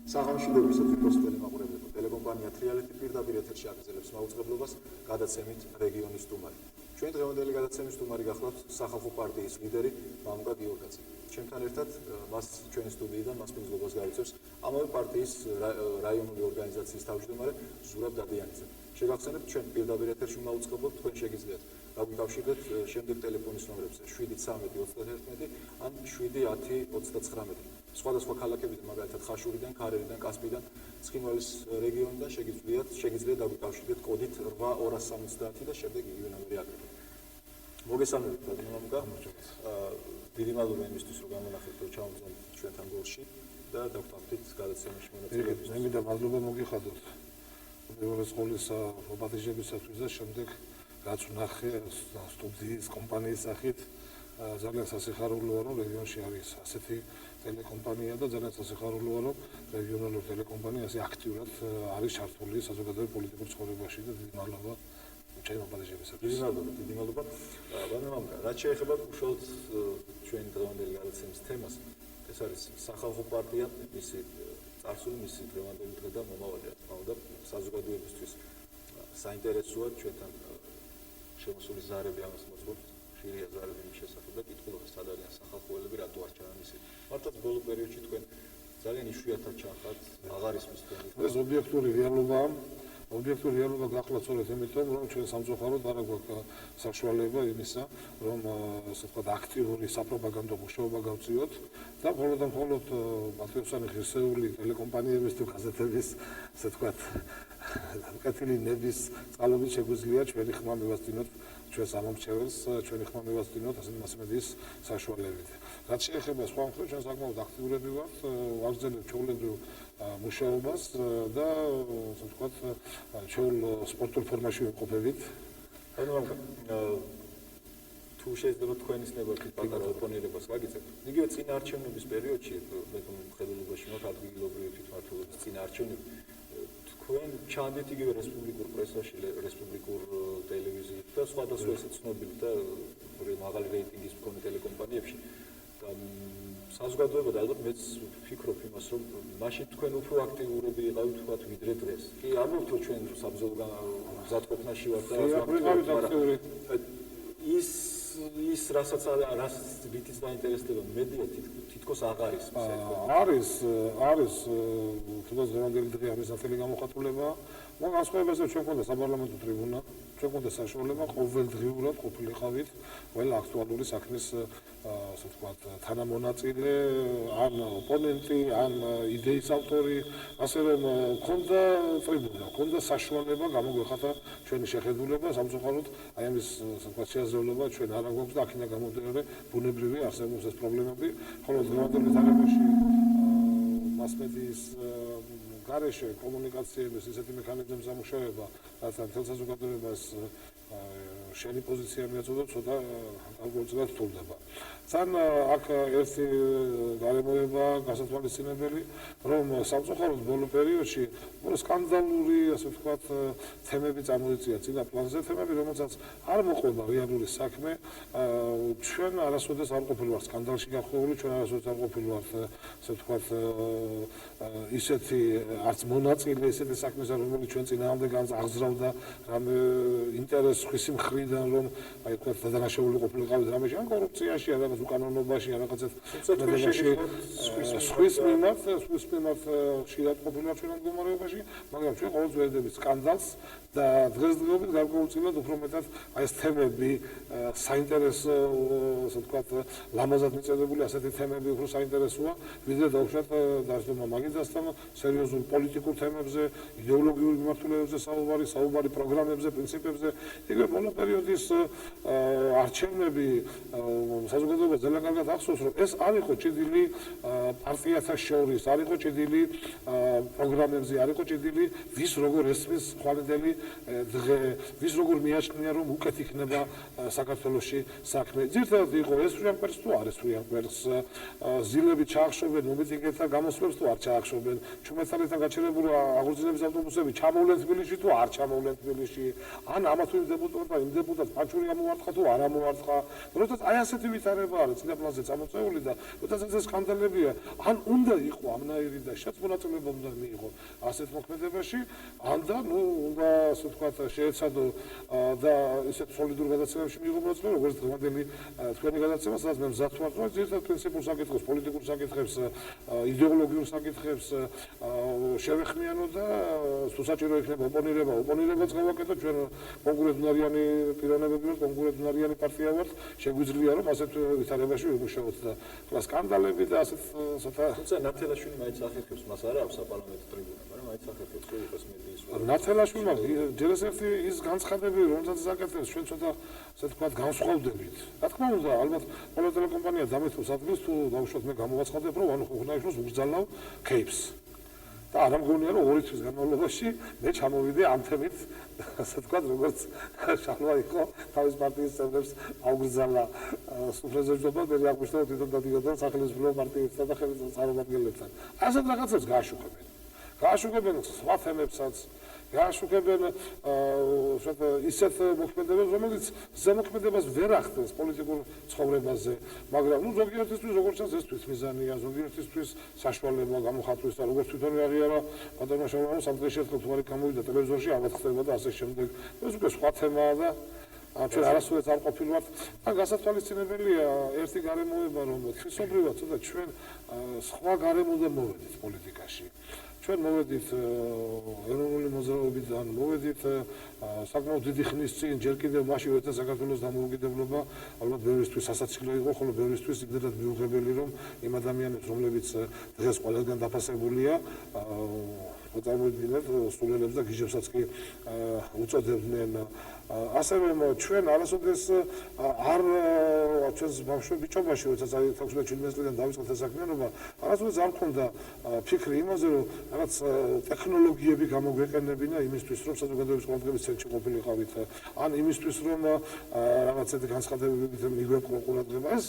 საღამოშიდობის ოფიციალური ტელემაყურებლებო ტელეკომპანია Triality პირდაპირ ეთერში აგრძელებს მაუწყებლობას გადაცემით რეგიონის სტუმარი. ჩვენ დღევანდელი გადაცემის სტუმარი გახლავთ სახალხო პარტიის ლიდერი მამუკა გიორგაძე. Ჩვენთან ერთად მას ჩვენი სტუდიიდან მას მოგზაურობას გაიცნობს ამავე პარტიის რაიონული ორგანიზაციის თავმჯდომარე ზურაბ დადიანიძე. შეგახსენებთ ჩვენ პირდაპირ ეთერში მაუწყებლობთ, თქვენ შეგიძლიათ დაგვიკავშირდეთ შემდეგ ტელეფონის ნომრებზე 713-31 ან 710-39. სხვადასხვა ქალაქებიდან, მაგალითად ხაშურიდან, ქარერიდან, კასპიდან, ცხინვალის რეგიონიდან შეგიძლიათ დაგვიკავშირდეთ კოდით 8270 და შემდეგ იგივე ნომერი აკრებთ. მოგესალმებით, მამუკა. დიდი მადლობა იმისთვის, რომ გამონახეთ, რომ ჩავმზადეთ ჩვენთან გორში და დაგვთანხმდით გადაცემაში მონაწილეობის. მე მინდა მადლობა მოგიხადოთ. მეორე სკოლის პატიჟებისათვის და შემდეგ რაც ვნახე სტუდიის კომპანიის სახით ძალიან სასიხარულოა, რომ რეგიონში არის ასეთი ტელეკომპანია და ძალიან სასიხარულოა, რომ რეგიონალური ტელეკომპანია ასე აქტიურად არის ჩართული საზოგადოებრივ პოლიტიკურ ცხოვრებაში და დიდი მადლობა ჩემო პატიჟებისათვის. დიდი მადლობა. მამუკა, რაც შეეხება უშუალოდ ჩვენი დღევანდელი გადაცემის თემას, ეს არის სახალხო პარტია, მისი წარსული, მისი დღევანდელი დღე და მომავალი, რა თქმა უნდა, საზოგადოებისთვის საინტერესოა ჩვენთან შემოსული ზარები ამას მოწმობს, ხშირია ზარები იმ შესახებ და კითხულობთ სად არიან სახალხოელები, რატო არ ჩანან ისინი. მართლაც ბოლო პერიოდში თქვენ ძალიან იშვიათად ჩახართ, აღარ ისმის თქვენი. ეს ობიექტური რეალობაა. ობიექტური რეალობა გახლავთ სწორედ იმიტომ, რომ ჩვენ სამწუხაროდ არ გვაქვს საშუალება იმისა, რომ ასე ვთქვათ აქტიური საპროპაგანდო მუშაობა გავწიოთ და მხოლოდ პატრიოტული ღირსეული ტელეკომპანიების თუ გაზეთების ასე ვთქვათ კეთილი ნების წყალობით შეგვიძლია ჩვენი ხმა მივასწინოთ ჩვენს ამომრჩეველს, ჩვენი ხმა მივასწინოთ ასე მასმედიის საშუალებით. რაც შეეხება სხვა მხრივ, ჩვენ საკმაოდ აქტიურები ვართ, ვაგრძელებთ ჩვეულებრივ მუშაობას და ასე ვთქვათ ჩვეულ სპორტულ ფორმაში ვიმყოფებით. თუ შეიძლება თქვენის ნებართვით პატარა ოპონირებას ვაგიწევთ. იგივე წინა არჩევნების პერიოდში, მე მხედველობაში მაქვს ადგილობრივი თვითმმართველობის წინა არჩევნები. თქვენ ჩანდით იგივე რესპუბლიკურ პრესაში, რესპუბლიკურ ტელევიზიით და სხვადასხვა ისეთ ცნობილი და მაღალი რეიტინგის მქონე ტელეკომპანიებში. საზოგადოება და ალბათ მეც ვფიქრობ იმას, რომ მაშინ თქვენ უფრო აქტიურები იყავით თქვათ ვიდრე დღეს. კი, არ მოვთო ჩვენ საბრძოლო მზადყოფნაში ვართ და ის რასაც რითიც დაინტერესდება მედია თითქოს აღარ არის თუნდაც დღევანდელი დღე არის ასეთი გამოხატულება. მაგრამ განსხვავებაზე ჩვენ გვქონდა საპარლამენტო ტრიბუნა, ჩვენ გვქონდა საშუალება ყოველდღიურად ყოფილიყავით ყველა აქტუალური საქმის ასე ვთქვათ თანამონაწილე, ან ოპონენტი, ან იდეის ავტორი, ასე რომ გვქონდა ტრიბუნა, გვქონდა საშუალება გამოგვეხატა ჩვენი შეხედულება, სამწუხაროდ აი ამის ასე ვთქვათ შეაძლებლობა ჩვენ არ გვაქვს და აქედან გამომდინარე ბუნებრივი არსებობს ეს პრობლემები, ხოლო დღევანდელი თარიღში მასმედიის გარეშე კომუნიკაციების ისეთი მექანიზმების ამუშავება, რაც მთელ საზოგადოებას შენი პოზიცია მიაწოდებს, ცოტა გარკვეულწილად რთულდება. თან აქ ერთი გარემოება გასათვალისწინებელი, რომ სამწუხაროდ ბოლო პერიოდში სკანდალური, ასე ვთქვათ, თემები წამოიწია წინა პლანზე, თემები, რომელსაც არ მოყვება რეალური საქმე. ჩვენ არასოდეს არ ყოფილვართ სკანდალში გახვეული, ჩვენ არასოდეს არ ყოფილვართ, ასე ვთქვათ, ისეთი არც მონაწილე ისეთი საქმისა, რომელიც ჩვენ წინააღმდეგ აღზრავდა რამე ინტერესს ხისი მხრიდან, რომ აი ვთქვათ დადანაშაული ყოფილიყავით რამეში, ან კორუფციაში, ან რაღაც უკანონობაში, ან რაღაცეთ სხვის მიმართ ხშირად ყოფილვართ ჩვენ მდგომარეობაში, მაგრამ ჩვენ ყოველთვის ვერდებით სკანდალს და დღესდღეობით გარკვეულწილად უფრო მეტად აი ეს თემები საინტერესო, ასე ვთქვათ, ლამაზად მიწედებული ასეთი თემები უფრო საინტერესოა, ვიდრე დავუშვათ დაждობა მაგიდასთან სერიოზულ პოლიტიკურ თემებზე, იდეოლოგიურ მიმართულებებზე საუბარი პროგრამებზე, პრინციპებზე. იგივე ბოლო პერიოდის არჩევნები საზოგადოებას ძალიან კარგად ახსოვს, რომ ეს არ იყო ჭიდილი პარტიათა შორის, არ იყო ჭიდილი პროგრამებზე, არ იყო ჭიდილი ვის როგორ ესმის ხვალინდელი დღე, ვის როგორ მიაჩნია, რომ უკეთ იქნება საქართველოში საქმე. ძირითადად იყო ეს სრიამკვერს თუ არ ეს სრიამკვერს, ზილები ჩაახშობენ მომიტინგეთა გამოსვლებს თუ არ ჩაახშობენ, ჩუმეტალითან გაჩერებული აღორძინების ავტობუსები ჩამოვლენ თბილისში თუ არ ჩამოვლენ თბილისში, ან ამა თუ იმ დეპუტატს პანჩური ამოვარტყა თუ არ ამოვარტყა. როდესაც აი ასეთი ვითარება არის წინა პლანზე წამოწეული და როდესაც ეს სკანდალებია, ან უნდა იყო ამნაირი და შეც მონაწილეობა უნდა მიიღო ასეთ მოქმედებაში, ან და უნდა ასე ვთქვათ შეეცადო და ისეთ სოლიდურ გადაცემებში მიიღო მონაწილეობა, როგორც დღევანდელი თქვენი გადაცემა, სადაც მე მზად ვარ, რომ ძირითადად პრინციპულ საკითხებს, პოლიტიკურ საკითხებს, იდეოლოგიურ საკითხებს შევეხმიანო და თუ საჭირო იქნება ოპონირებაც გავაკეთო, ჩვენ კონკურენტუნარიანი პიროვნებები ვართ, კონკურენტუნარიანი პარტია ვართ, შეგვიძლია რომ ასეთ ვითარებაში ვიმუშაოთ და სკანდალები და ასეთ თუმცა ნათელაშვილი მაინც ახერხებს მას არა აქვს საპარლამენტო ტრიბუნა, მაგრამ მაინც ახერხებს რომ იყოს მედიის ნათელაშვილმა ჯერ ერთი ის განცხადები რომელსაც აკეთებს ჩვენ ცოტა ასე ვთქვათ განსხვავდებით. რა თქმა უნდა, ალბათ ყველა ტელეკომპანია დამეთოს ადგილს თუ დავუშვათ მე გამოვაცხადებ რომ ანუ უნდა იყოს უგზალავ кейპს. და არ ამგონია რომ 2 თვის განმავლობაში მე ჩამოვიდე ამ თემით, ასე ვთქვათ, როგორც შალვა იყო თავის პარტიის წევრებს აუგზალა სუფრაზეჯობა, მე აღვნიშნე თვითონ დადიოდა სახელმწიფო პარტიებსა და ხელისუფლების წარმომადგენლებთან. ასეთ რაღაცებს გააშუქებენ. გააშუქებენ სხვა თემებსაც, გააშუქებენ ისეთ მოქმედებებს, რომელიც ზემოქმედებას ვერ ახდენს პოლიტიკურ ცხოვრებაზე, მაგრამ ზოგიერთისთვის როგორც ჩანს ეს თვითმიზანია, ზოგიერთისთვის საშუალება გამოხატვის და როგორც თვითონ აღიარა ბატონმა შალვამ სამდღეში ერთხელ თუ არ გამოვიდა ტელევიზორში აღარ ხდება და ასე შემდეგ. ეს უკვე სხვა თემაა და ჩვენ არასოდეს არ ყოფილვართ. და გასათვალისწინებელია ერთი გარემოება, რომ ხისობრივად ცოტა ჩვენ სხვა გარემოდან მოვედით პოლიტიკაში. ჩვენ მოვედით ეროვნული მოძრაობიდან, მოვედით საკმაოდ დიდი ხნის წინ, ჯერ კიდევ მაშინ როცა საქართველოს დამოუკიდებლობა ალბათ ბევრისთვის სასაცილო იყო, ხოლო ბევრისთვის იმდენად მიუღებელი, რომ იმ ადამიანებს, რომლებიც დღეს ყველგან დაფასებულია, წარმოიდგინეთ სულელებს და გიჟებსაც კი უწოდებდნენ. ასევე ჩვენ არასოდეს არ ჩვენს ბიჭობაში, როცა 16-17 წლიდან დავიწყეთ ეს საქმიანობა, არასოდეს არ მქონდა ფიქრი იმაზე, რომ რაღაც ტექნოლოგიები გამოგვეყენებინა იმისთვის, რომ საზოგადოების ყურადღების ცენტრში ყოფილიყავით, ან იმისთვის, რომ რაღაცეთი განცხადებებით მიგვეყო ყურადღება. ეს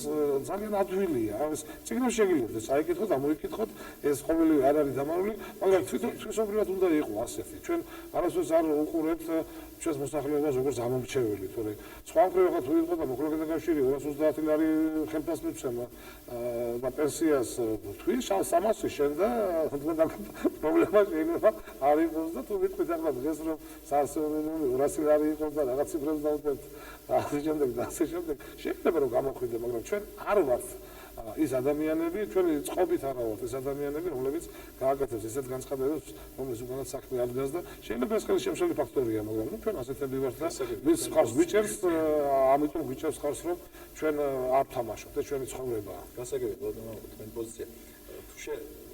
ძალიან ადვილია. ეს წიგნებში შეგიძლიათ წაიკითხოთ, ამოიკითხოთ, ეს ყოველი არ არის დამარული, მაგრამ თვითონ უნდა იყო ასეთი. ჩვენ არასოდეს არ უყურებთ ჩვენს მოსახლეობას როგორც ამომრჩეველი, თორე სხვა მხრივ ახლა თუ იყო და მოქალაქეთა კავშირი 230 ლარი ხელფასს მიცემა და პენსიას თქვი 300 შენ და პრობლემა შეიძლება არ იყოს და თუ ვიტყვით ახლა დღეს რომ 200 ლარი იყოს და რაღაც ციფრებს დავწერთ და ასე შემდეგ შეიძლება რომ გამოხვიდე, მაგრამ ჩვენ არ ვართ ის ადამიანები, ჩვენი წყობით არა ვართ ეს ადამიანები, რომლებიც გააკეთებს ესეთ განცხადებებს, რომელიც უკანაც საქმე არ დგას და შეიძლება ეს ხელშემშელი ფაქტორია, მაგრამ ჩვენ ასეთები ვართ და ვის ხარს ვიჭერს, ამიტომ ვიჭერს ხარს, რომ ჩვენ არ თამაშობთ და ჩვენი ცხოვრება. გასაგებია, ბატონო, თქვენი პოზიცია. თუ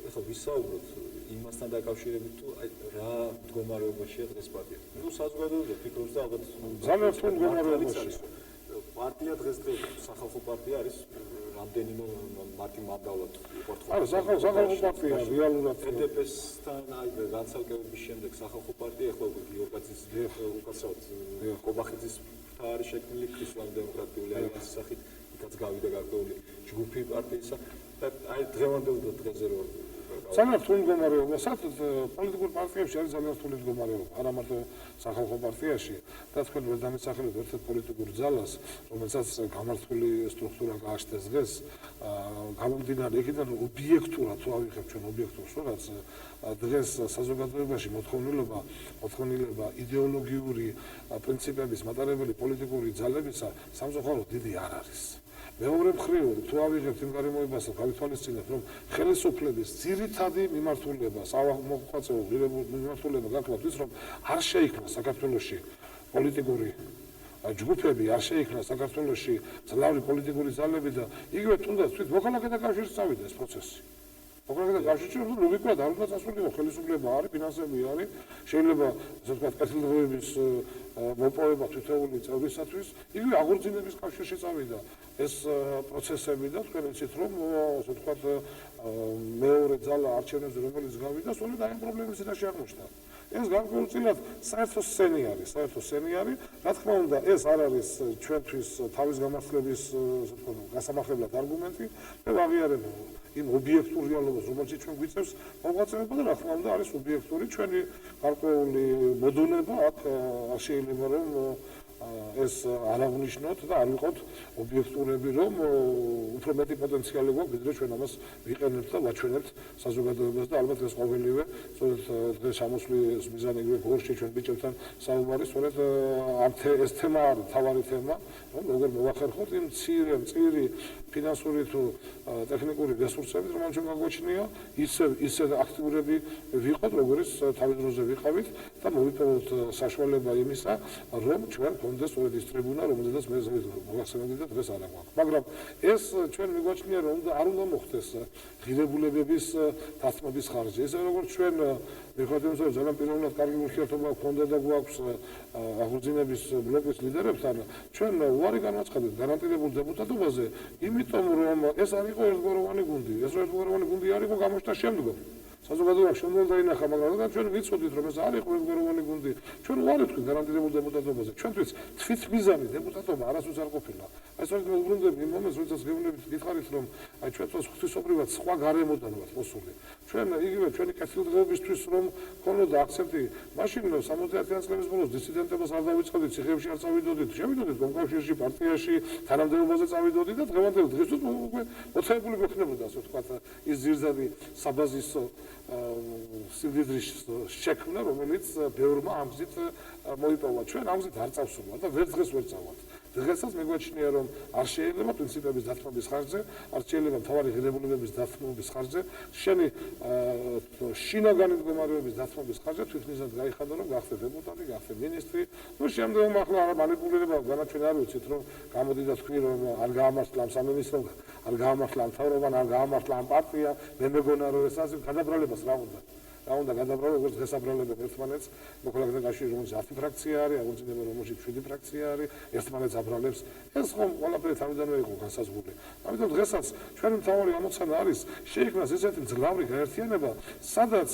ახლა ვისაუბროთ იმასთან დაკავშირებით, თუ აი რა მდგომარეობაშია დღეს პარტია. ნუ საზოგადოება ფიქრობს და ალბათ ძალიან რთულ მდგომარეობაში. პარტია დღეს სახალხო პარტია არის რამდენიმე მარტი მანდალად უყურთ. არა, სახალხო პარტია რეალურად EDP-სთან აი განცალკევების შემდეგ სახალხო პარტია ახლა უკვე გიორგაძის უკაცრავად კობახიძის ფრთა არის შექმნილი ქრისტიან-დემოკრატიული ალიანსის სახით, იქაც გავიდა გარკვეული ჯგუფი პარტიისა და აი დღევანდელ დღეზე რო ძალიან რთული მდგომარეობა, საერთოდ პოლიტიკურ პარტიებში არის ძალიან რთული მდგომარეობა, არა მარტო სახალხო პარტიაში და თქვენ ვერ დამისახელეთ ერთ-ერთ პოლიტიკურ ძალას, რომელსაც გამართული სტრუქტურა გააჩნდეს დღეს, გამომდინარე იქიდან ობიექტურად თუ ავიღებთ ჩვენ ობიექტურს, რაც დღეს საზოგადოებაში მოთხოვნილება იდეოლოგიური პრინციპების მატარებელი პოლიტიკური ძალებისა სამწუხაროდ დიდი არ არის. მეორე მხრივ თუ ავიღებთ იმ გარემოებას და გავითვალისწინებთ, რომ ხელისუფლების ძირითადი მიმართულება, სამოღვაწეო მიმართულება გახლავთ ის, რომ არ შეიქმნა საქართველოში პოლიტიკური ჯგუფები, არ შეიქმნა საქართველოში ძლავრი პოლიტიკური ძალები და იგივე თუნდაც თვით მოქალაქეთა კავშირს წავიდა ეს პროცესი. მოქალაქეთა კავშირში ლოგიკურად არ უნდა წასულიყო, ხელისუფლება არის, ფინანსები არის, შეიძლება ასე ვთქვათ, კეთილდღეობის მოპოვება თითოეული წევრისათვის, იგივე აღორძინების კავშირში წავიდა ეს პროცესები და თქვენ იცით რომ ასე ვთქვათ მეორე ძალა არჩევნებზე რომელიც გავიდა, სწორედ აი ამ პრობლემის წინაშე აღმოჩნდა. ეს გარკვეულწილად საერთო სცენი არის, რა თქმა უნდა, ეს არ არის ჩვენთვის თავის გამართლების ასე ვთქვათ გასამახლებლად არგუმენტი, მე ვაღიარებ იმ ობიექტურ რეალობას, რომელშიც ჩვენ გვიწევს მოღვაწეობა და რა თქმა უნდა არის ობიექტური ჩვენი გარკვეული მოდუნება, აქ შეიძლება რომ ეს არ აღნიშნოთ და არ ვიყოთ ობიექტურები, რომ უფრო მეტი პოტენციალი გვაქვს, ვიდრე ჩვენ ამას ვიყენებთ და ვაჩვენებთ საზოგადოებას და ალბათ ეს ყოველივე, სწორედ დღეს ამოსვლის მიზანი იგივე გორში ჩვენ ბიჭებთან საუბარი, სწორედ ეს თემა არის თავარი თემა, რომ როგორ მოვახერხოთ იმ მწირი ფინანსური თუ ტექნიკური რესურსებით, რომელიც ჩვენ გაგვაჩნია, ისე აქტიურები ვიყოთ, როგორც თავის დროზე ვიყავით და მოვიპოვოთ საშუალება იმისა, რომ ჩვენ გქონდეს სწორედ ის ტრიბუნა, რომელზედაც მე მოგახსენებდი და დღეს არ აგვაქვს. მაგრამ ეს ჩვენ მიგვაჩნია, რომ არ უნდა მოხდეს ღირებულებების დათმობის ხარჯზე. ესე როგორც ჩვენ მიხოთ იმას, რომ ძალიან პირველად კარგი ურთიერთობა გქონდა და გვაქვს აღორძინების ბლოკის ლიდერებთან, ჩვენ უარი განვაცხადეთ გარანტირებულ დეპუტატობაზე, იმიტომ რომ ეს არ იყო ერთგვაროვანი გუნდი. ეს ერთგვაროვანი გუნდი არ იყო გამოჩნდა შემდგომ. საზოგადოებაში შემდგომ დაინახა, მაგრამ ჩვენ ვიცოდით, რომ ეს არ იყო ერთგვაროვანი გუნდი. ჩვენ უარი ვთქვით გარანტირებულ დეპუტატობაზე. ჩვენთვის თვითმიზანი დეპუტატობა არასდროს არ ყოფილა. აი სწორედ მე უბრუნდები იმ მომენტს, როდესაც გეუბნებით გითხარით, რომ აი ჩვენთვის ღვთისმსახურებად სხვა გარემოდან ვართ მოსული. ჩვენ იგივე ჩვენი კეთილდღეობისთვის რომ ქონოდა აქცენტი, მაშინ 70-იან წლების ბოლოს დისიდენტებას არ დავიწყებდით, ციხეებში არ წავიდოდით, შევიდოდით კომკავშირში, პარტიაში, თანამდებობაზე წავიდოდით და დღევანდელ დღესაც უკვე მოწესრიგებული გვექნებოდა, ასე ვთქვათ, ის ძირზადი საბაზისო სიმდიდრის შექმნა, რომელიც ბევრმა ამ გზით მოიპოვა. ჩვენ ამ გზით არ წავსულვართ და ვერც დღეს ვერ წავალთ. დღესაც მეგვაჩნია, რომ არ შეიძლება პრინციპების დათმობის ხარჯზე, არ შეიძლება მთავარი ღირებულებების დათმობის ხარჯზე, შენი შინაგანი მდგომარეობის დათმობის ხარჯზე თვითმიზანად გაიხადა, რომ გახდე დეპუტატი, გახდე მინისტრი. ნუ შემდგომ ახლა არა მანიპულირება, განაჩვენ არ ვიცით, რომ გამოდი და თქვი, რომ არ გაამართლა ამ სამინისტრო, არ გაამართლა ამ თავრობამ, არ გაამართლა ამ პარტია, მე მეგონა რომ ეს ასე გადაბრალებას რა უნდა. რა უნდა გადაბრალო, როგორც დღეს აბრალებენ ერთმანეთს, მოქალაქეთა კავშირი, რომელიც 10 ფრაქცია არის, აღორძინება, რომელშიც 7 ფრაქცია არის, ერთმანეთს აბრალებს. ეს ხომ ყველაფერი თავიდანვე იყო განსაზღვრული. ამიტომ დღესაც ჩვენი მთავარი ამოცანა არის შეიქმნას ესეთი მძლავრი გაერთიანება, სადაც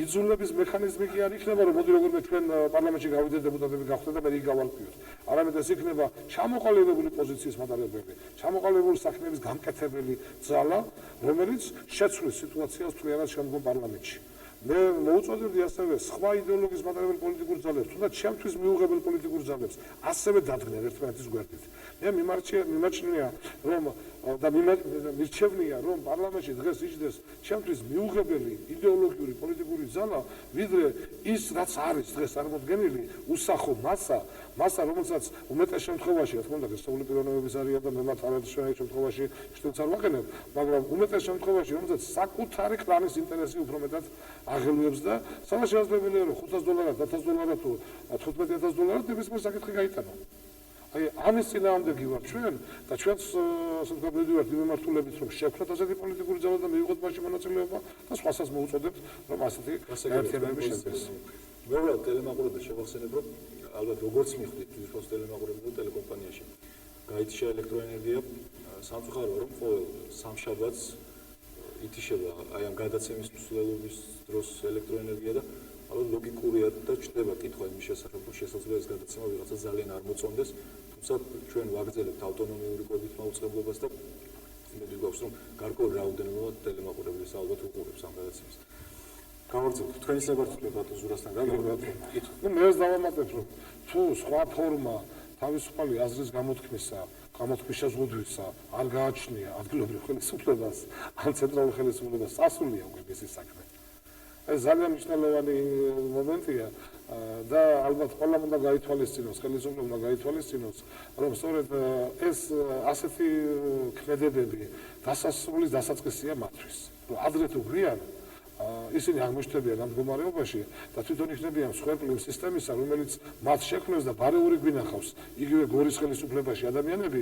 იძულების მექანიზმი კი არ იქნება, რომ მოდი როგორმე ჩვენ პარლამენტში გავიდეთ დეპუტატები გავხდეთ და მე იქ გავალკვიოთ. არამედ ეს იქნება ჩამოყალიბებული პოზიციის მატარებელი, ჩამოყალიბებული საქმეების გამკეთებელი ძალა, რომელიც შეცვლის სიტუაციას თლიანად შემდგომ პარლამენტში. მე მოუწოდებდი ასევე სხვა იდეოლოგიის მატარებელ პოლიტიკურ ძალებს, თუნდაც ჩემთვის მიუღებელ პოლიტიკურ ძალებს, ასევე დადგნენ ერთმანეთის გვერდით. მე მიმაჩნია, რომ და მირჩევნია, რომ პარლამენტში დღეს იჯდეს ჩემთვის მიუღებელი იდეოლოგიური პოლიტიკური ძალა, ვიდრე ის, რაც არის დღეს წარმოდგენილი, უსახო მასა, რომელსაც უმეტეს შემთხვევაში, რა თქმა უნდა, გესწავლილი პიროვნებების არიან და მე მათ არაერთგვაროვან შემთხვევაში შტოს არ ვაყენებ, მაგრამ უმეტეს შემთხვევაში, რომელსაც საკუთარი კლანის ინტერესი უფრო მეტად აღელვებს და სადაც შესაძლებელია, რომ $500, $1000 თუ $15000 ნებისმიერ საკითხი გაიტანა. აი ამის წინააღმდეგი ვარ ჩვენ და ჩვენს ასე ვთქვათ მივიდივართ იმ მიმართულებით, რომ შევქმნათ ასეთი პოლიტიკური ძალა და მივიღოთ მასში მონაწილეობა და სხვასაც მოუწოდებთ, რომ ასეთი გაერთიანებები შედგეს. მეორე ტელემაყურებელს შევახსენებ, რომ ალბათ როგორც მიხვდით თვითონ ტელემაყურებელ და ტელეკომპანიაში გაითიშა ელექტროენერგია, სამწუხაროა, რომ ყოველ სამშაბათს ითიშება აი ამ გადაცემის მსვლელობის დროს ელექტროენერგია და ალბათ ლოგიკურია და ჩნდება კითხვა იმის შესახებ, რომ შესაძლოა ეს გადაცემა ვიღაცა ძალიან არ მოწონდეს, თუმცა ჩვენ ვაგრძელებთ ავტონომიური კვებით მაუწყებლობას და იმედი გვაქვს, რომ გარკვეული რაოდენობა ტელემაყურებლის ალბათ უყურებს ამ გადაცემას. გავაგრძელებთ თქვენი საგრძნობი ბატონ ზურასთან გაგებათ. ნუ მე ეს დავამატებ, რომ თუ სხვა ფორმა თავისუფალი აზრის გამოთქმის შეზღუდვისა არ გააჩნია ადგილობრივ ხელისუფლებას, ან ცენტრალურ ხელისუფლებას, სასულია უკვე ეს საქმე. ეს ძალიან მნიშვნელოვანი მომენტია და ალბათ ყველამ უნდა გაითვალისწინოს, ხელისუფლებამ უნდა გაითვალისწინოს, რომ სწორედ ეს ასეთი ქმედებები დასასრულის დასაწყისია მათთვის. რომ ადრე თუ გვიან ისინი აღმოჩნდებიან ამ მდგომარეობაში და თვითონ იქნებიან მსხვერპლი სისტემისა, რომელიც მათ შექმნეს და ბარეული გვინახავს იგივე გორის ხელისუფლებაში ადამიანები,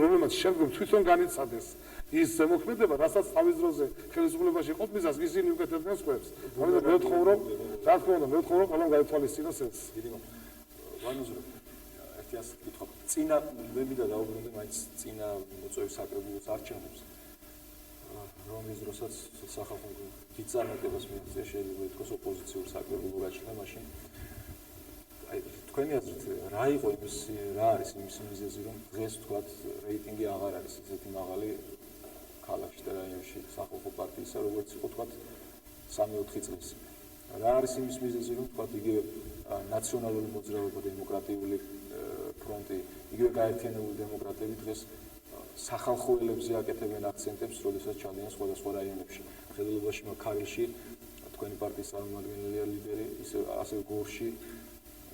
რომელმაც შემდგომ თვითონ განიცადეს ის ზემოქმედება, რასაც თავის დროზე ხელისუფლებაში ყოფ მიზანს ისინი უკეთებდნენ სხვებს. მაგრამ მე ვთხოვ, რომ რა თქმა უნდა, მე ვთხოვ, რომ ყველამ გაითვალისწინოს ეს. დიდი მადლობა. ვანუზრო, ერთი ასეთი კითხვა. წინა მე მინდა დავუბრუნდე მაინც წინა მოწვევის საკრებულოს არჩევნებს. რომლის დროსაც სახალხო დიდწარმოებებას მიიღწია, შეიძლება ითქვას ოპოზიციურ საკრებულო გაჩნდა მაშინ. აი თქვენი აზრით რა იყო იმის რა არის იმის მიზეზი, რომ დღეს ვთქვათ რეიტინგი აღარ არის ისეთი მაღალი ქალაქში და რაიონში სახალხო პარტიისა, როგორც იყო ვთქვათ 3-4 წლის. რა არის იმის მიზეზი, რომ ვთქვათ იგივე ნაციონალური მოძრაობა, დემოკრატიული ფრონტი, იგივე გაერთიანებული დემოკრატები დღეს სახალხო ელებზე აკეთებენ აქცენტებს, როდესაც ჩადიან სხვადასხვა რაიონებში. მხედველობაში მაქარილში თქვენი პარტიის წარმომადგენელია ლიდერი, ასევე გორში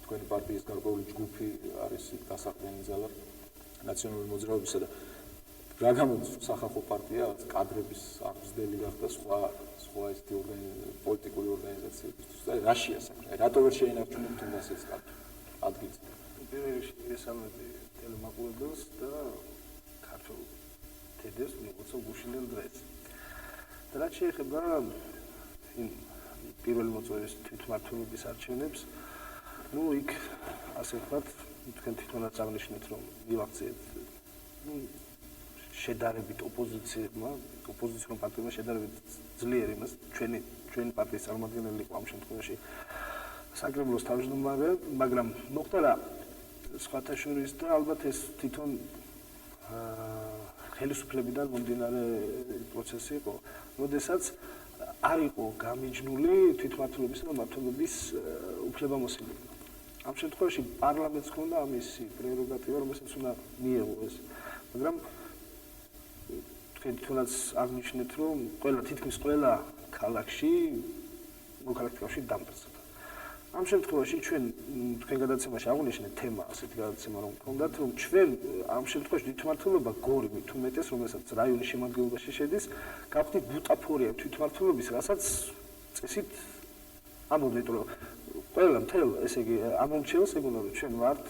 თქვენი პარტიის გარკვეული ჯგუფი არის დასაყრდენი ძალა ნაციონალური მოძრაობისა და რა გამოდის სახალხო პარტია კადრების აღზრდელი გახდა სხვა ესეთი პოლიტიკური ორგანიზაციებისთვის და რაშია საქმე? რატო ვერ შეინარჩუნებთ თუნდაც ეს ადგილს? პირველ რიგში ესალმები ტელემაყურებელს და ქართულ თედერს მიღოცა გუშინდელ დღეს. და რაც შეეხება იმ პირველი მოწვევის თვითმმართველობის არჩევნებს, იქ ასე ვთქვათ, თქვენ თვითონაც აღნიშნეთ, რომ მივახციეთ შედარებით ოპოზიციურ პარტიებმა შედარებით ძლიერი მას ჩვენი პარტიის წარმომადგენელი იყო ამ შემთხვევაში საკრებულოს თავმჯდომარე, მაგრამ მოხდა რა სხვათა შორის და ალბათ ეს თვითონ ხელისუფლებიდან მომდინარე პროცესი იყო, როდესაც არ იყო გამიჯნული თვითმმართველობის და მმართველობის უფლებამოსილება. ამ შემთხვევაში პარლამენტს ჰქონდა ამისი პრეროგატივა, რომელსაც უნდა მიეღო ეს, მაგრამ თვითონაც აღნიშნეთ, რომ თითქმის ყველა ქალაქში მოქალაქეებში დამტკიცდა. ამ შემთხვევაში თქვენ გადაცემაში აღნიშნეთ თემა, ასეთი გადაცემა რომ გქონდათ, რომ ჩვენ ამ შემთხვევაში თვითმმართველობა გორი თუ მეტეს, რომელსაც რაიონის შემადგენლობაში შედის, გავხდით ბუტაფორია თვითმმართველობის, რასაც წესით ამოდით, რომ ყველა მთელ, ესე იგი, ამომრჩეველს ეგონა რომ ჩვენ ვართ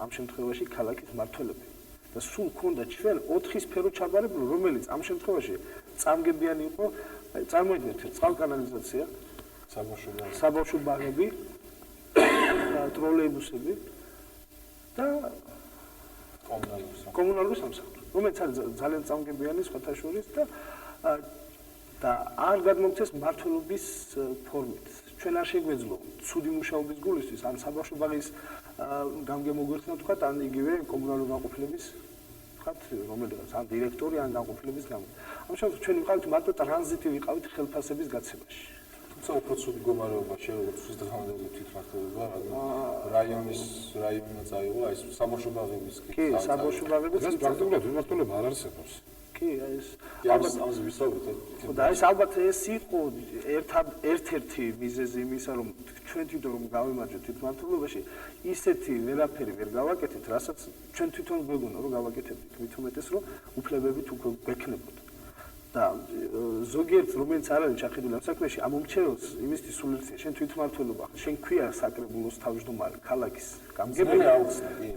ამ შემთხვევაში ქალაქის მმართველები. და სულ ქონდა ჩვენ 4 სფერო ჩაბარებული, რომელიც ამ შემთხვევაში წამგებიანი იყო, წარმოიდგინეთ, წყალკანალიზაცია, საბავშვო ბაღები, ტროლეიბუსები და კომუნალური სამსახური, რომელიც არის ძალიან წამგებიანი სხვათა შორის და არ გადმოგვცეს მმართველობის ფორმით. ჩვენ არ შეგვეძლო ცუდი მუშაობის გულისთვის ან საბავშვო ბაღის გამგემოგვერხნა თქვათ, ან იგივე კომუნალური განყოფილების თქვათ, რომელიღაც ან დირექტორი ან განყოფილების გამო. ამ შემთხვევაში ჩვენ ვიყავით მარტო ტრანზიტი ვიყავით ხელფასების გაცემაში. თუმცა უფრო ცუდი მდგომარეობა შეიძლება დღევანდელი თვითმმართველობა, რაიონმა წაიღო, აი ეს საბავშვო ბაღების კი, საბავშვო ბაღების ეს პრაქტიკულად თვითმმართველობა არ არსებობს. კი, ეს ამაზე ვისაუბრეთ. და ეს ალბათ ეს იყო ერთ-ერთი მიზეზი იმისა, რომ ჩვენ თვითონ რომ გავიმარჯვეთ თვითმმართველობაში, ისეთი ვერაფერი ვერ გავაკეთეთ, რასაც ჩვენ თვითონ გვეგონა რომ გავაკეთებდით, მით უმეტეს რომ უფლებებით უკვე გვექნებოდა. და ზოგიერთ რომელიც არ არის ჩახედული ამ საქმეში, ამომრჩეველს იმისთვის სულიწია, შენ თვითმმართველობა, შენ ქვია საკრებულოს თავმჯდომარე, ქალაქის გამგებელი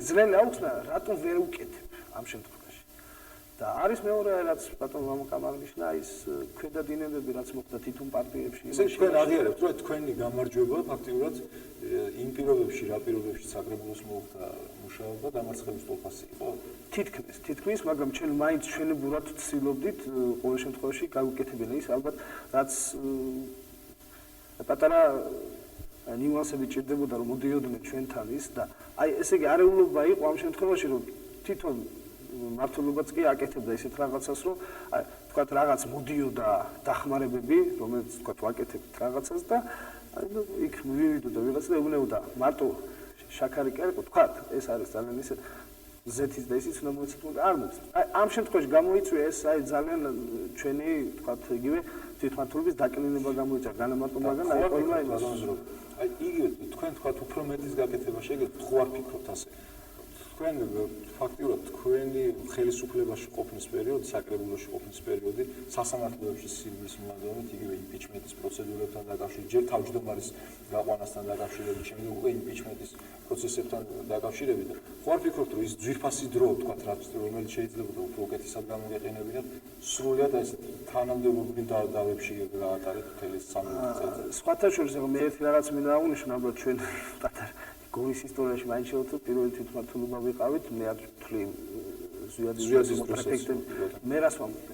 ძნელი აუხსნა, რატომ ვერ უკეთებ ამ შემთხვევაში? და არის მეორე რაც ბატონო მამუკამ აღნიშნა, ის ქვედადინებები, რაც მოხდა თვითონ პარტიებში. ესე თქვენ აღიარებთ, რომ თქვენი გამარჯვება ფაქტიურად იმ პირობებში, რა პირობებში საკრებულოს მოხდა მუშაობა, დამარცხების ტოლფასი იყო? თითქმის, მაგრამ ჩვენ მაინც ჩვენებურად ვცდილობდით ყოველ შემთხვევაში გავუკეთებინა ის, ალბათ რაც პატარა ნიუანსები ჭირდებოდა რომ მოდიოდნენ ჩვენთან ის და აი ესე იგი არეულობა იყო ამ შემთხვევაში რომ თვითონ მმართველობაც კი აკეთებდა ისეთ რაღაცას რომ აი თქვათ რაღაც მოდიოდა დახმარებები რომელიც თქვათ ვაკეთებთ რაღაცას და აი იქ მივიდოდა ვიღაცა და ეუბნებოდა მარტო შაქარი კი არ იყო თქვათ ეს არის ძალიან ისე ზეთის და ისიც უნდა მოიცადოთ არ მოხდა აი ამ შემთხვევაში გამოიწვია ეს აი ძალიან ჩვენი თქვათ იგივე თვითმმართველობის დაკლინება გამოიწვა განამარტო მაგრამ აი ყველა იმას აი იგივე თქვენ თქვათ უფრო მეტის გაკეთება შეგიძლიათ თუ არ ფიქრობთ ასე თქვენ ფაქტიურად თქვენი ხელისუფლებაში ყოფნის პერიოდი, საკრებულოში ყოფნის პერიოდი, სასამართლოებში სილვის მონადირეობით, იგივე იმპიჩმენტის პროცედურებთან დაკავშირებით, ჯერ თავმჯდომარის გაყვანასთან დაკავშირებით, შემდეგ უკვე იმპიჩმენტის პროცესებთან დაკავშირებით და ხო არ ფიქრობთ, რომ ის ძვირფასი დრო, თქვათ, რომელიც შეიძლება უფრო უკეთესად გამოგეყენებინათ, სრულად ეს თანამდებობრივ დავებში გაატარეთ მთელი 13 წელი. სხვათა შორის მე ერთი რაღაც მინდა აღვნიშნო, ალბათ ჩვენ პატარა გორის ისტორიაში მაინც შევთქვათ პირველი თვითმმართველობა ვიყავით, მე არ ვთვლი ზვიადის პრეფექტი, მე რას ვამბობ.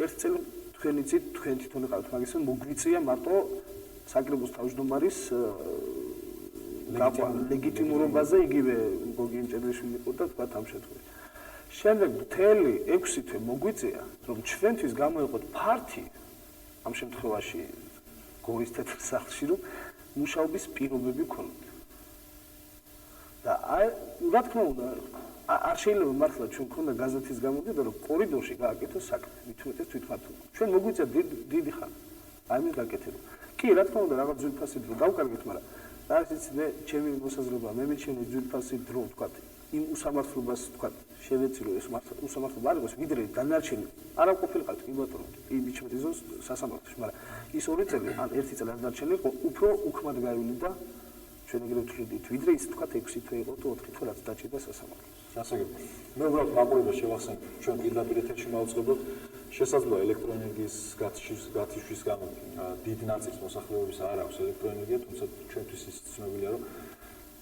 ერთ წელი თქვენი ცით თქვენ თვითონ იყავით მაგისთან მოგვიწია მარტო საკრებულოს თავმჯდომარის ლეგიტიმურობაზე იგივე გოგი იმჭედრიშვილი იყო და თქვა ამ შემთხვევაში. შემდეგ მთელი 6 თვე მოგვიწია, რომ ჩვენთვის გამოიყოთ ფართი ამ შემთხვევაში გორის თეთრ სახლში, რომ მუშაობის პირობები გქონდეთ. და აი, რა თქმა უნდა, არ შეიძლება მართლა ჩვენ ქონდა გაზეთის გამოდიოდა რომ კორიდორში გააკეთოს საქმე მithumetes თვითმმართველობა ჩვენ მოგვიწია დიდი ხანი აი მის გაკეთება კი რა თქმა უნდა რაღაც ძვირფასი დრო დავკარგეთ მაგრამ რა იცით მე ჩემი მოსაზრება მე მიჩნევ ძვირფასი დრო თქვა იმ უსამართლობას თქვა შევეცირო ეს უსამართლობა არ იყოს ვიდრე დანარჩენი არ ყოფილიყავთ კი ბატონო იმიჩმეთ იზოს სასამართლოში მაგრამ ის 2 წელი ან 1 წელი დანარჩენი იყო უფრო უქმად გაივლიდა ჩვენ ეგრევე ვთვლიდით ვიდრე ის თქვა 6 თვე იყო თუ 4 თვე რაც დაჭირდა სასამართლოს გასაგებია. მე უბრალოდ მაყურებელს შევახსენებ, ჩვენ პირდაპირ ეთერში მოვუწყებლობთ შესაძლოა ელექტროენერგიის გათიშვის გამო დიდ ნაწილს მოსახლეობის არ აქვს ელექტროენერგია, თუმცა ჩვენთვის ის ცნობილია, რომ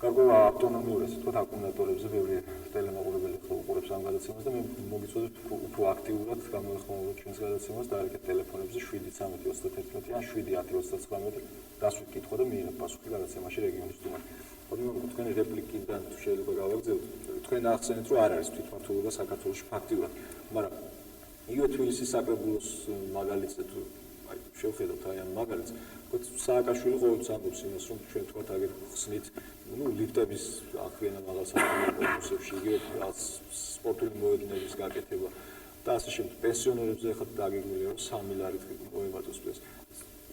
გარკვეულ ავტონომიურ ესე თქვა აკუმულატორებზე ბევრი ტელემაყურებელი უყურებს ამ გადაცემას და მე მოგიწოდებ უფრო აქტიურად გამოეხმაუროთ ჩვენს გადაცემას და არიქეთ ტელეფონებზე 71321 ან 71039 დასვით კითხვა და მიიღებ პასუხი გადაცემაში რეგიონის დუმაში. თქვენი რეპლიკიდან თუ შეიძლება გავაგრძელოთ, თქვენ ახსენეთ, რომ არ არის თვითმმართველობა საქართველოში ფაქტიურად, მაგრამ იგივე თბილისის საკრებულოს მაგალითზე თუ აი შევხედოთ აი ამ მაგალითს, სააკაშვილი ყოველთვის ამბობს იმას, რომ ჩვენ თქვათ აგერ ხსნით, ლიფტების აქვენა მაღალ საკრებულოსებში, იგივე სპორტული მოედნების გაკეთება და ასე შემდეგ. პენსიონერებზე ახლა დაგეგმილია, რომ 3 ლარით მოემატოს ეს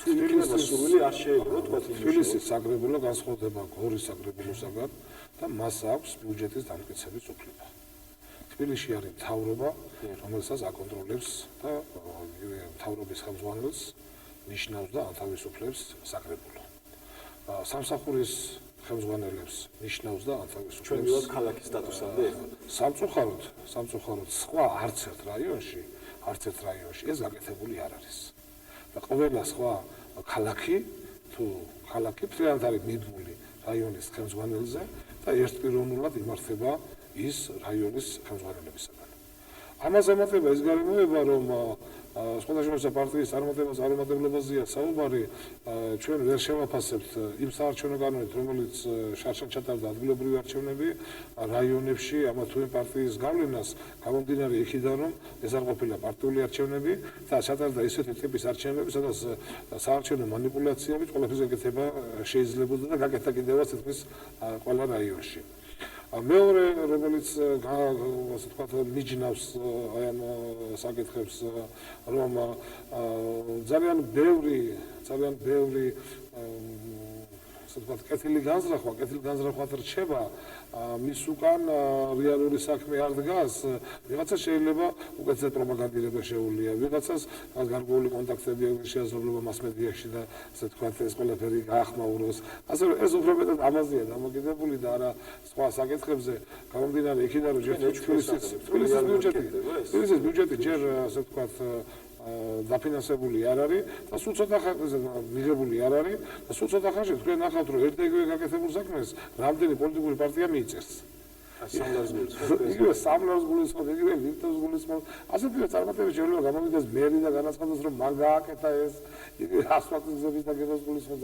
თუ იქნება სურვილი არ შეიძლება თქვა თბილისის საკრებულო განსხვავდება გორის საკრებულოსაგან და მას აქვს ბიუჯეტის დამტკიცების უფლება. თბილისში არის მთავრობა, რომელსაც აკონტროლებს და მთავრობის ხელმძღვანელს ნიშნავს და ანთავისუფლებს საკრებულო. სამსახურის ხელმძღვანელებს ნიშნავს და ანთავისუფლებს. ჩვენ ვიღოთ ქალაქის სტატუსამდე ეხლა. სამწუხაროდ სხვა არც ერთ რაიონში ეს გაკეთებული არ არის. და ყველა სხვა ქალაქი ფრიანად არის მიბმული რაიონის ხელმძღვანელზე და ერთპიროვნულად იმართება ის რაიონის ხელმძღვანელებისგან. ამას ემატება ის გარემოება, რომ სხვადასხვა პარტიის წარმატებლებაზეა საუბარი, ჩვენ ვერ შევაფასებთ იმ საარჩევნო კანონით, რომელიც შარშან ჩატარდა ადგილობრივი არჩევნები რაიონებში, ამა თუ იმ პარტიის გავლენას, გამომდინარე იქიდან, რომ ეს არ ყოფილა პარტიული არჩევნები და ჩატარდა ისეთი ტიპის არჩევნები, სადაც საარჩევნო манипуляციებით ყველაფერს გაკეთება შეიძლებოდა და გაკეთა კიდევაც თითქმის ყველა რაიონში. მეორე რომელიც ასე ვთქვათ მიჯნავს აი ამ საკითხებს რომ ძალიან ბევრი ასე ვთქვათ კეთილი განზრახვა რჩება მის უკან რეალური საქმე არ დგას ვიღაცა შეიძლება უკეთესად პროპაგანდირება შეუძლია ვიღაცას გარკვეული კონტაქტები აქვს შესაძლებლობა მასმედიაში და ასე ვთქვათ ეს ყველაფერი გაახმაუროს ასე რომ ეს უფრო მეტად ამაზეა დამოკიდებული და არა სხვა საკითხებზე გამომდინარე იქიდან რომ თბილისის ბიუჯეტი ჯერ ასე ვთქვათ დაფინანსებული არ არის და სულ ცოტა ხანზე მიღებული არ არის და სულ ცოტა ხანში თქვენ ნახავთ რომ ერთ-ერთი გაკეთებულ საქმეს რამდენი პოლიტიკური პარტია მიიწევს იგივე სამლავს გულისხმობ, იგივე ლიფტებს გულისხმობ. ასეთი წარმატებები შეიძლება გამოვიდეს მერი და განაცხადოს რომ მაგ გააკეთა ეს იგივე ასფალტიზების დაგებას გულისხმობ.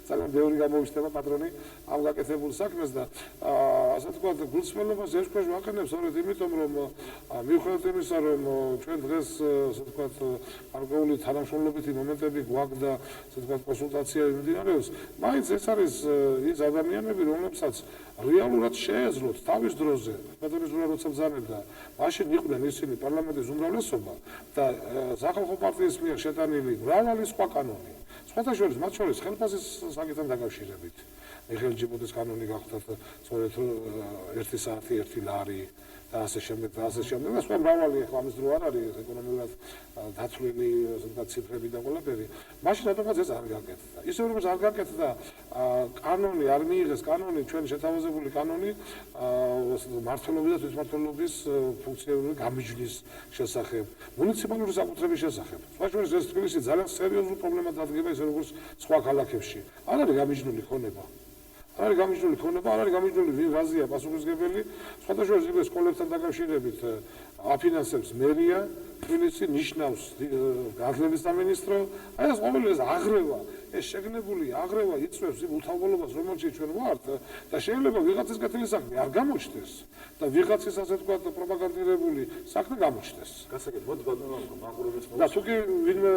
ძალიან ბევრი გამოვიშთება პატრონი ამ გაკეთებულ საქმეს და ასე ვთქვათ გულწრფელობას ეშქვეშ ვაყენებს სწორედ იმიტომ რომ მიუხედავად იმისა რომ ჩვენ დღეს ასე ვთქვათ გარკვეული თანამშრომლობითი მომენტები გვაქვს და ასე ვთქვათ კონსულტაცია მიმდინარეობს, მაინც ეს არის ის ადამიანები რომლებსაც რეალურად შეეძლოთ თავის დროზე, პეტროზურა როცა ბრძანებდა, მაშინ იყვნენ ისინი პარლამენტის უმრავლესობა და სახალხო პარტიის მიერ შეტანილი მრავალი სხვა კანონი. სხვათა შორის, მათ შორის ხელფასის საკითხთან დაკავშირებით. მიხეილ ჯიბუტის კანონი გახდათ სწორედ 1 საათი 1 ლარი და ასე შემდეგ და სხვა მრავალი ახლა ამის დრო არ არის ეკონომიურად დათვლილი ციფრები და ყველაფერი. მაშინ რატომაც ეს არ გაკეთდა. ისე რომ არ გაკეთდა კანონი არ მიიღეს კანონი ჩვენი შეთავაზებული კანონი მმართველობის და თვითმმართველობის ფუნქციონალური გამიჯვნის შესახებ, მუნიციპალური საკუთრების შესახებ. სხვა შორის ეს თბილისი ძალიან სერიოზულ პრობლემად დადგება ისე როგორც სხვა ქალაქებში. არ არის გამიჯნული ქონება. არ არის გამიჯნული ვინ რაზეა პასუხისმგებელი, სხვათა შორის იგივე სკოლებთან დაკავშირებით აფინანსებს მერია, თბილისი ნიშნავს განათლების სამინისტრო, აი ეს ყოველი ეს აღრევა, ეს შეგნებული აღრევა იწვევს იმ უთავლობას, რომელშიც ჩვენ ვართ და შეიძლება ვიღაცის კეთილი საქმე არ გამოჩნდეს და ვიღაცის ასე ვთქვათ პროპაგანდირებული საქმე გამოჩნდეს. გასაგებია, მოდი ბატონო მაყურებელს და თუ კი ვინმე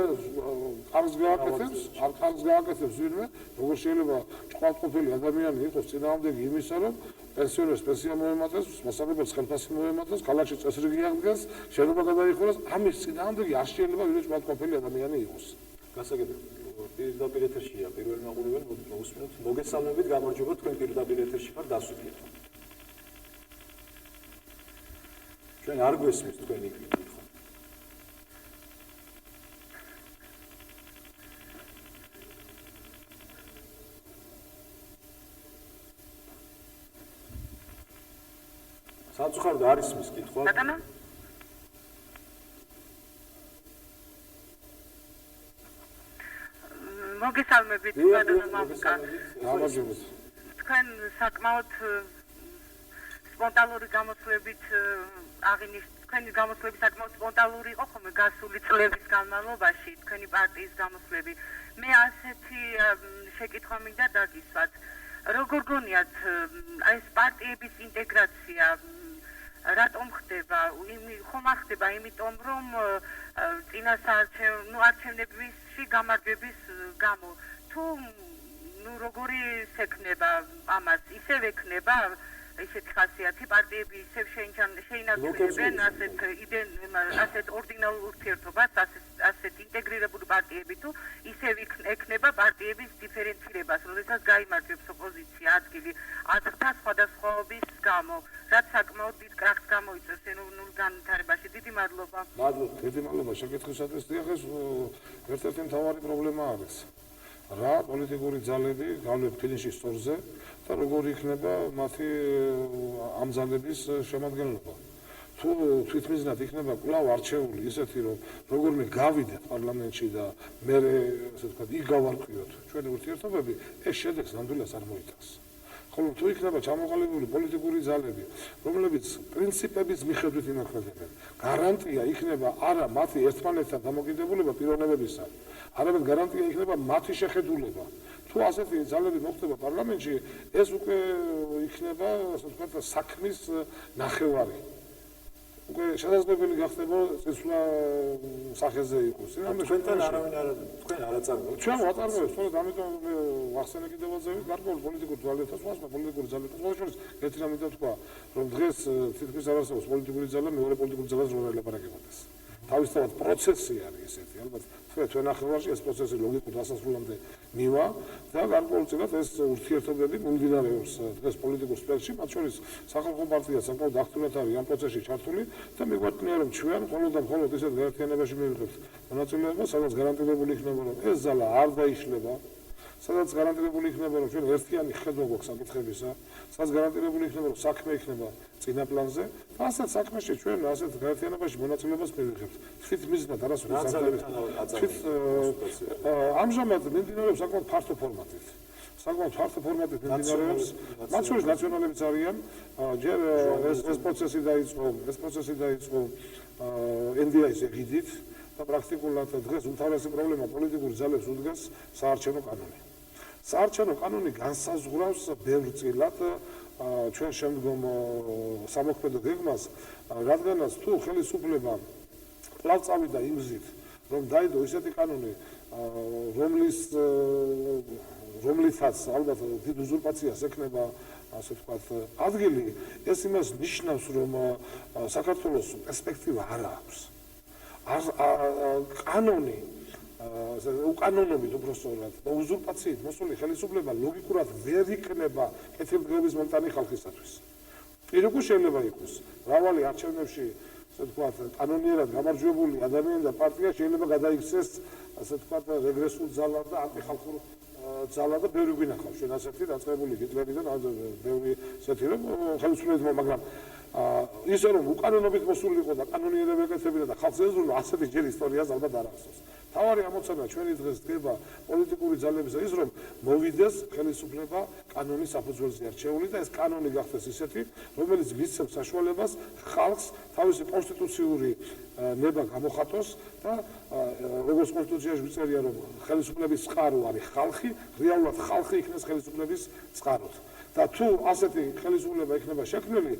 კარგს გააკეთებს ვინმე, როგორ შეიძლება ჭყავტყოფილი ადამიანი იყოს წინააღმდეგი იმისა, რომ პენსიონერს პენსია მოემატეს, მოსახლეობას ხელფასი მოემატეს, ქალაქში წესრიგი აღდგეს, შენობა გადაიხურეს, ამის წინააღმდეგი არ შეიძლება ვინმე მართყოფილი ადამიანი იყოს. გასაგებია. პირდაპირ ეთერშია პირველი მაყურებელი, მოусმინოთ. მოგესალმებით, გამარჯობა, თქვენ პირდაპირ ეთერში ხარ, დასვიდეთ. ჩვენ არ გვესმის თქვენი კითხვა. საწყაროდ არის მის კითხვა. ბატონო მოგესალმებით ბატონო მამუკა. გამარჯობათ. თქვენ საკმაოდ სპონტანური გამოსვლებით თქვენი გამოსვლები საკმაოდ სპონტანური იყო ხოლმე გასული წლების განმავლობაში თქვენი პარტიის გამოსვლები. მე ასეთი შეკითხვა მინდა დაგისვათ. როგორ გონიათ ეს პარტიების ინტეგრაცია რატომ ხდება? ხომ ხდება იმიტომ რომ არჩევნებებში გამარჯვების გამო თუ როგორი შექნება ამას ისევ ექნება ისეთი ხასიათი პარტიები ისევ შეინარჩუნებენ ასეთ ორდინალურ ურთიერთობას ასეთ ინტეგრირებული პარტიები თუ ისევ ექნება პარტიების დიფერენცირებას როდესაც გაიმარჯვებს ოპოზიცია ადგილი აზრთა სხვადასხვაობის გამო რაც საკმაოდ დიდ კრახს გამოიწვევს ეროვნულ განვითარებაში. დიდი მადლობა. დიდი მადლობა შეკითხვისათვის. დიახ, ერთ-ერთი მთავარი პრობლემა არის რა პოლიტიკური ძალები გავლენ ფინიშის სწორზე და როგორი იქნება მათი ამ ძალების შემადგენლობა. თუ თვითმიზნად იქნება კვლავ არჩეული ისეთი რომ როგორმე გავიდეთ პარლამენტში და მე ასე ვთქვათ იგავარკვიოთ ჩვენი ურთიერთობები, ეს შედეგს ნამდვილად არ მოიტანს. ხოლო თუ იქნება ჩამოყალიბებული პოლიტიკური ძალები, რომლებიც პრინციპების მიხედვით იმოქმედებენ, გარანტია იქნება არა მათი ერთმანეთთან დამოკიდებულება პიროვნებებისა, არამედ გარანტია იქნება მათი შეხედულება. თუ ასეთი ძალები მოხდება პარლამენტში, ეს უკვე იქნება, ასე ვთქვათ, საქმის ნახევარი. უკვე შესაძლებელი გახდება წესვლა სახეზე იყოს. თქვენთან არავინ თქვენ არ აწარმოებთ. ჩვენ ვაწარმოებთ, სწორედ ამიტომ ვახსენე კიდევაც გარკვეულ პოლიტიკურ ძალებთან, პოლიტიკური ძალებთან, მოშორს ერთი რამე თქვა, რომ დღეს თითქმის არ არსებობს პოლიტიკური ძალა, მეორე პოლიტიკური ძალას რო ელაპარაკებოდეს. თავისთავად პროცესი არის ესეთი, ალბათ ჩვენ ახალში ეს პროცესი ლოგიკურ დასასრულამდე მივა და გარკვეულწილად ეს ურთიერთობები მიმდინარეობს დღეს პოლიტიკურ სფეროში, მათ შორის სახალხო პარტია საკმაოდ აქტიურად არის ამ პროცესში ჩართული და მიგვაჩნია რომ ჩვენ მხოლოდ ისეთ გაერთიანებაში მივიღებთ მონაწილეობა, სადაც გარანტირებული იქნება რომ ეს ძალა არ დაიშლება, სადაც გარანტირებული იქნება რომ ჩვენ ერთიანი ხედვა გვაქვს საკითხებისა, სადაც გარანტირებული იქნება რომ საქმე იქნება წინა პლანზე და ასეთ საქმეში ჩვენ ასეთ გაერთიანებაში მონაწილეობას მივიღებთ. თვითმიზნად არასოდეს ამჟამად მიმდინარეობს საკმაოდ ფართო ფორმატით. საკმაოდ ფართო ფორმატით მიმდინარეობს, მათ შორის ნაციონალებიც არიან, ჯერ ეს პროცესი დაიწყო NDI-ს ეგიდით და პრაქტიკულად დღეს უმთავრესი პრობლემა პოლიტიკური ძალებს უდგას საარჩევნო კანონი. საარჩევნო კანონი განსაზღვრავს ბევრწილად ჩვენ შემდგომ სამოქმედო გეგმას, რადგანაც თუ ხელისუფლება კვლავ წავიდა იმ გზით, რომ დაიდო ისეთი კანონი, რომლითაც ალბათ დიდ უზურპაციას ექნება, ასე ვთქვათ, ადგილი, ეს იმას ნიშნავს, რომ საქართველოს პერსპექტივა არ აქვს. კანონი უკანონობით უბრალოდ და უზურპაციით მოსული ხელისუფლება ლოგიკურად ვერ იქნება კეთილდღეობის მომტანი ხალხისათვის. პირიქუ შეიძლება იყოს მრავალი არჩევნებში, ასე ვთქვათ, კანონიერად გამარჯვებული ადამიანი და პარტია შეიძლება გადაიქცეს, ასე ვთქვათ, რეგრესულ ძალად და ანტიხალხურ ძალად და ბევრი გვინახავს ჩვენ ასეთი დაწყებული ჰიტლერიდან ბევრი ესეთი რომ ხელისუფლებამ, მაგრამ ისე რომ უკანონობით მოსულიყო და კანონიერება ეკეთებინა და ხალხს ეზრუნო, ასეთი ჯერ ისტორიას ალბათ არ ახსოვს. თავარი ამოცანა ჩვენი დღეს დგება პოლიტიკური ძალებისა ის რომ მოვიდეს ხელისუფლება კანონის საფუძველზე არჩეული და ეს კანონი გახდეს ისეთი, რომელიც მისცემს საშუალებას ხალხს თავისი კონსტიტუციური ნება გამოხატოს და როგორც კონსტიტუციაში მიწერია რომ ხელისუფლების წყარო არის ხალხი, რეალურად ხალხი იქნეს ხელისუფლების წყაროდ. და თუ ასეთი ხელისუფლება იქნება შექმნილი,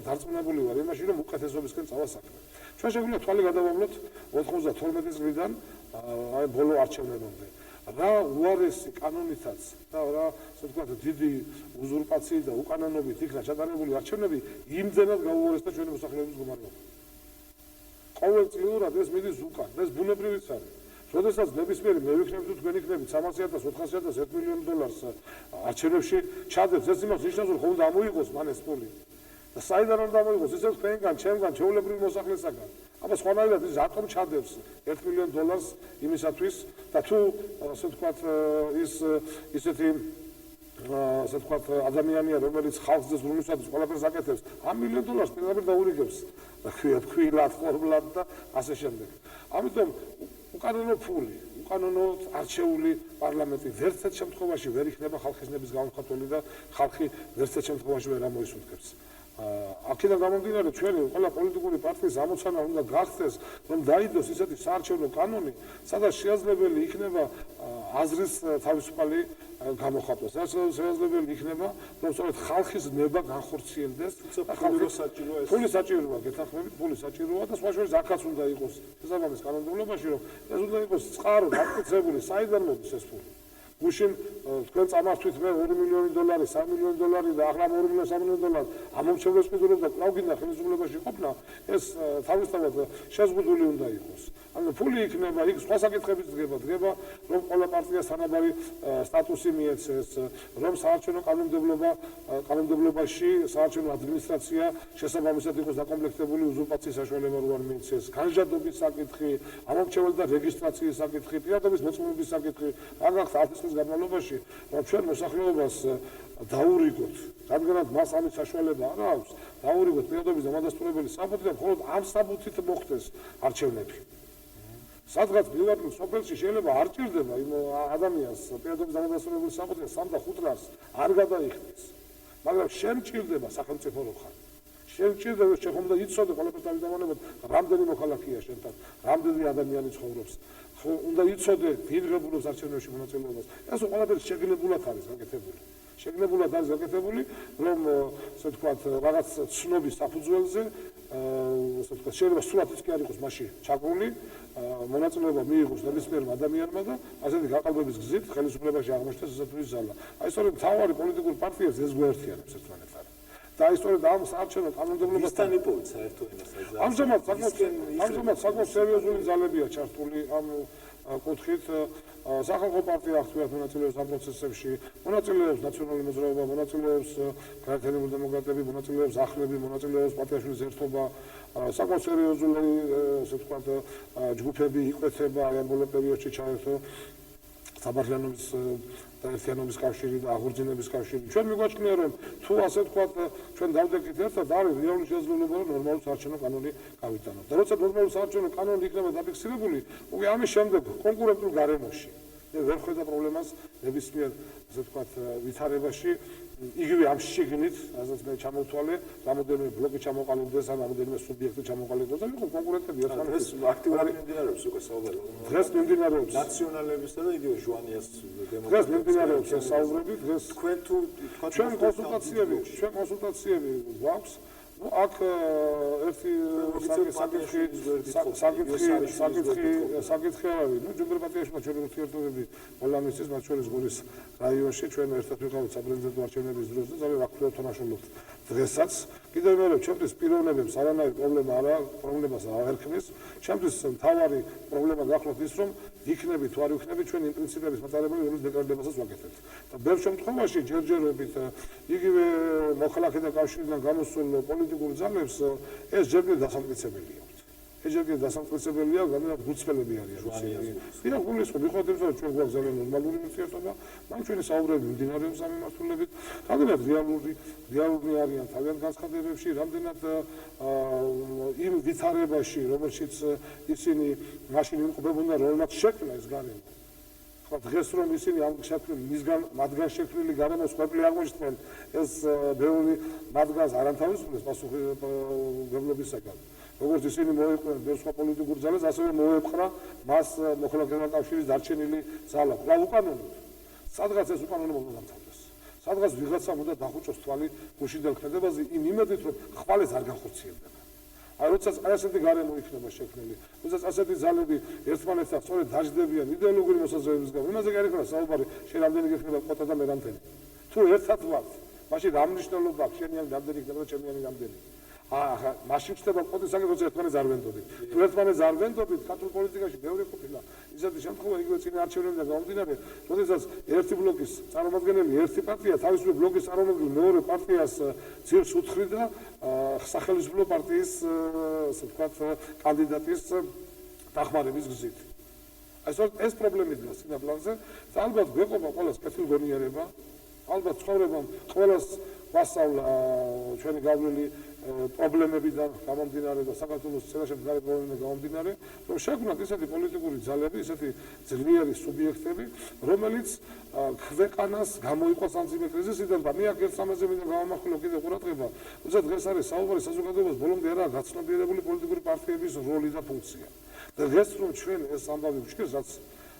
დარწმუნებული ვარ იმაში, რომ უკეთესობისკენ წავა საქმე. ჩვენ შეგვიძლია თვალი გადავავლოთ 92 წლიდან აი ბოლო არჩევნებამდე. რა უარესი კანონითაც და რა ასე ვთქვათ დიდი უზურპაციით და უკანონობით იქნა ჩატარებული არჩევნები იმდენად გაუარესდა ჩვენი მოსახლეობის მდგომარეობა. ყოველწლიურად ეს მიდის უკან, ეს ბუნებრივიც არის. როდესაც ნებისმიერი მე ვიქნები თუ თქვენ იქნებით 300,000, 400,000, $1 მილიონ არჩევნებში ჩადებს, ეს იმას ნიშნავს, რომ ხომ ამოიღოს მან ეს ფული. და საიდან უნდა მოიღოს, ისე თქვენგან, ჩემგან, ჩვეულებრივი მოსახლესაგან. აბა სხვანაირად ის რატომ ჩადებს $1 მილიონ იმისათვის და თუ ასე ვთქვათ ის ისეთი ასე ვთქვათ ადამიანია, რომელიც ხალხს ზრუნვისათვის ყველაფერს აკეთებს, $1 მილიონ პირდაპირ დაურიგებს და ქვილად, ხორბლად და ასე შემდეგ. ამიტომ უკანონო ფული, უკანონო არჩეული პარლამენტი ვერცერთ შემთხვევაში ვერ იქნება ხალხის ნების გამომხატველი და ხალხი ვერცერთ შემთხვევაში ვერ ამოისუნთქებს. აქედან გამომდინარე ჩვენი ყველა პოლიტიკური პარტიის ამოცანა უნდა გახდეს, რომ დაიდოს ისეთი საარჩევნო კანონი, სადაც შესაძლებელი იქნება აზრის თავისუფალი გამოხატვა. შესაძლებელი იქნება, რომ სწორედ ხალხის ნება განხორციელდეს. ფული საჭიროა, გეთანხმებით, ფული საჭიროა და სხვა შორის აქაც უნდა იყოს შესაბამის კანონმდებლობაში, რომ ეს უნდა იყოს წყარო დამტკიცებული, საიდან მოდის ეს ფული. გუშინ თქვენ წამართვით მე $2 მილიონი, $3 მილიონი და ახლა $2 მილიონი, $3 მილიონი ამომრჩევლებს ყიდულობ და კვლავ გინდა ხელისუფლებაში ყოფნა, ეს თავისთავად შეზღუდული უნდა იყოს. ანუ ფული იქნება, იქ სხვა საკითხებიც დგება, რომ ყველა პარტიას თანაბარი სტატუსი მიეცეს, რომ საარჩევნო კანონმდებლობაში საარჩევნო ადმინისტრაცია შესაბამისად იყოს დაკომპლექტებული უზურპაციის საშუალება რო არ მიეცეს, განჯადობის საკითხი, ამომრჩეველთა რეგისტრაციის საკითხი, პირადობის მოწმობის საკითხი, მაგალითად 10 წლის განმავლობაში, რომ ჩვენ მოსახლეობას დაურიგოთ, რადგანაც მას ამის საშუალება არ აქვს, დაურიგოთ პირადობის დამადასტურებელი საბუთი და მხოლოდ ამ საბუთით მოხდეს არჩევნები. სადღაც მივაკლებ სოფელში შეიძლება არ ჭირდება იმ ადამიანს პირადობის დამადასტურებელი საბუთი 3 და 5 რას არ გადაიხდეს, მაგრამ შემჭირდება სახელმწიფო რო ხარ. შემჭირდება შეხომ და იცოდე ყველაფერს დავიდამონებოთ, რამდენი მოქალაქეა შენთან, რამდენი ადამიანი ცხოვრობს. უნდა იცოდე ვინ ღებულობს არჩევნებში მონაწილეობას. ეს ყველაფერი შეგნებულად არის გაკეთებული. შეგნებულად არის გაკეთებული, რომ ასე ვთქვათ, რაღაც ცნობის საფუძველზე, ასე ვთქვათ, შეიძლება სულათიც კი არ იყოს მასში ჩაკრული, მონაწილეობა მიიღოს ნებისმიერ ადამიანმა და ასეთი გაყალბების გზით ხელისუფლებაში აღმოჩნდეს ესეთი ზალა. აი სწორედ მთავარი პოლიტიკური პარტიებს ეს გვერდიანებს ერთმანეთთან. და სწორედ ამ საარჩევნო კანონმდებლობასთან იპოვეთ საერთო ენას. ამჟამად საკმაოდ სერიოზული ძალებია ჩართული ამ კუთხით. სახალხო პარტია აქტიურად მონაწილეობს ამ პროცესებში, მონაწილეობს ნაციონალური მოძრაობა, მონაწილეობს გაერთიანებული დემოკრატები, მონაწილეობს ახლები, მონაწილეობს პარტიაშვილის ერთობა, საკმაოდ სერიოზული ასე ვთქვათ ჯგუფები იკვეთება ამ ბოლო პერიოდში ჩაერთო საბარლიანობის და ერთიანობის კავშირი და აღორძინების კავშირი. ჩვენ მიგვაჩნია, რომ თუ ასე ვთქვათ, ჩვენ დავდექით ერთად, არის რეალური შესაძლებლობა, რომ ნორმალური საარჩევნო კანონი გავიტანოთ. და როცა ნორმალური საარჩევნო კანონი იქნება დაფიქსირებული, უკვე ამის შემდეგ კონკურენტულ გარემოში ვერ ხედა პრობლემას ნებისმიერ ასე ვთქვათ ვითარებაში, იგივე ამ შიგნით, რასაც მე ჩამოვთვალე, რამოდენიმე ბლოკი ჩამოყალიბდეს, ან რამოდენიმე სუბიექტი ჩამოყალიბდეს, და იყო კონკურენტები ერთმანეთს. ეს აქტიურად მიმდინარეობს უკვე საუბარი. დღეს მიმდინარეობს ნაციონალებისა და იგივე ჟუანიას დემოკრატიის. დღეს მიმდინარეობს ეს საუბრები, დღეს თქვენ თუ ჩვენ კონსულტაციები გვაქვს. ну აქ ერთი საკითხი არის, ну ჯგუფ პარტიაში ჩვენ ურთიერთობები პოლონეთის მათ შორის გულის რაიონში ჩვენ ერთად ვიყავით საპრეზიდენტო არჩევნების დროს და ძალიან აქტიურად თამაშობთ დღესაც. კიდევ მეორე ჩვენთვის პიროვნებებს არანაირი პრობლემა არა, პრობლემას არ ერქმის. ჩვენთვის მთავარი პრობლემა გახლავთ ის, რომ იქნები თუ არ იქნები ჩვენ იმ პრინციპების მატარებელი, რომლის დეკლარირებასაც ვაკეთებთ. და ბევრ შემთხვევაში ჯერჯერობით იგივე მოქალაქეთა და კავშირიდან გამოსულ პოლიტიკურ ძალებს ეს ჯერ კიდევ დასამტკიცებელია. ეს ჯერ კიდევ დასამტკიცებელია, განსაკუთრებით გულწრფელები არიან რუსები. დიახ, გულისხმობ, მიხვდებით, რომ ჩვენ გვაქვს ძალიან ნორმალური ურთიერთობა, მაგრამ ჩვენი საუბრები მიმდინარეობს ამ მიმართულებით. რამდენად რეალური არიან თავიანთ განცხადებებში, რამდენად იმ ვითარებაში, რომელშიც ისინი მაშინ იმყოფებოდნენ, რომელმაც შექმნა ეს გარემო. ხო, დღეს რომ ისინი ამ მათგან შექმნილი გარემოს ყოფილი აღმოჩნდნენ, ეს ბევრი მათგანს არ ანთავისუფლებს პასუხისმგებლობისაგან. როგორც ისინი მოეყვნენ ბევრ სხვა პოლიტიკურ ძალას, ასევე მოეპყრა მას მოქალაქეთა კავშირის დარჩენილი ძალა. კვლავ უკანონოდ. სადღაც ეს უკანონო უნდა დამთავრდეს. სადღაც ვიღაცამ უნდა დახუჭოს თვალი გუშინდელ ქმედებაზე იმ იმედით, რომ ხვალეს არ განხორციელდება. აი როდესაც ასეთი გარემო იქნება შექმნილი, როდესაც ასეთი ძალები ერთმანეთთან სწორედ დაждდებიან იდეოლოგიური მოსაზრებების გამო, იმაზე კი არ იქნება საუბარი, შენ რამდენი გექნება კვოტა და მე რამდენი. თუ ერთად ვართ, მაშინ რა მნიშვნელობა აქვს შენიანი რამდენი იქნება და ჩემიანი რამდენი? ახლა მაშინ ხდება კვოტის საკითხი, როცა ერთმანეთს არ ვენდობთ. თუ ერთმანეთს არ ვენდობთ, ქართულ პოლიტიკაში ბევრი ყოფილა ისეთი შემთხვევა, იგივე წინა არჩევნებიდან გამომდინარე, როდესაც ერთი ბლოკის წარმომადგენელი, ერთი პარტია თავისუფლ ბლოკის წარმომადგენელი მეორე პარტიას ძირს უთხრიდა სახელმწიფო პარტიის, ასე ვთქვათ, კანდიდატის დახმარების გზით. ეს პრობლემი დგას წინა პლანზე და ალბათ გვეყობა ყველას კეთილგონიერება, ალბათ ცხოვრებამ ყველას ვასწავლა ჩვენი გავლილი პრობლემებიდან გამომდინარე და საქართველოს წინაშე მდგარი პრობლემებიდან გამომდინარე, რომ შექმნათ ისეთი პოლიტიკური ძალები, ისეთი ძლიერი სუბიექტები, რომელიც ქვეყანას გამოიყვანს ამ ძიმე კრიზისიდან და მე აქ ერთ სამაზე მინდა გამომახვილო კიდევ ყურადღება, როცა დღეს არის საუბარი საზოგადოებას ბოლომდე არაა გაცნობიერებული პოლიტიკური პარტიების როლი და ფუნქცია. და დღეს რომ ჩვენ ეს ამბავი ვჩქირს, რაც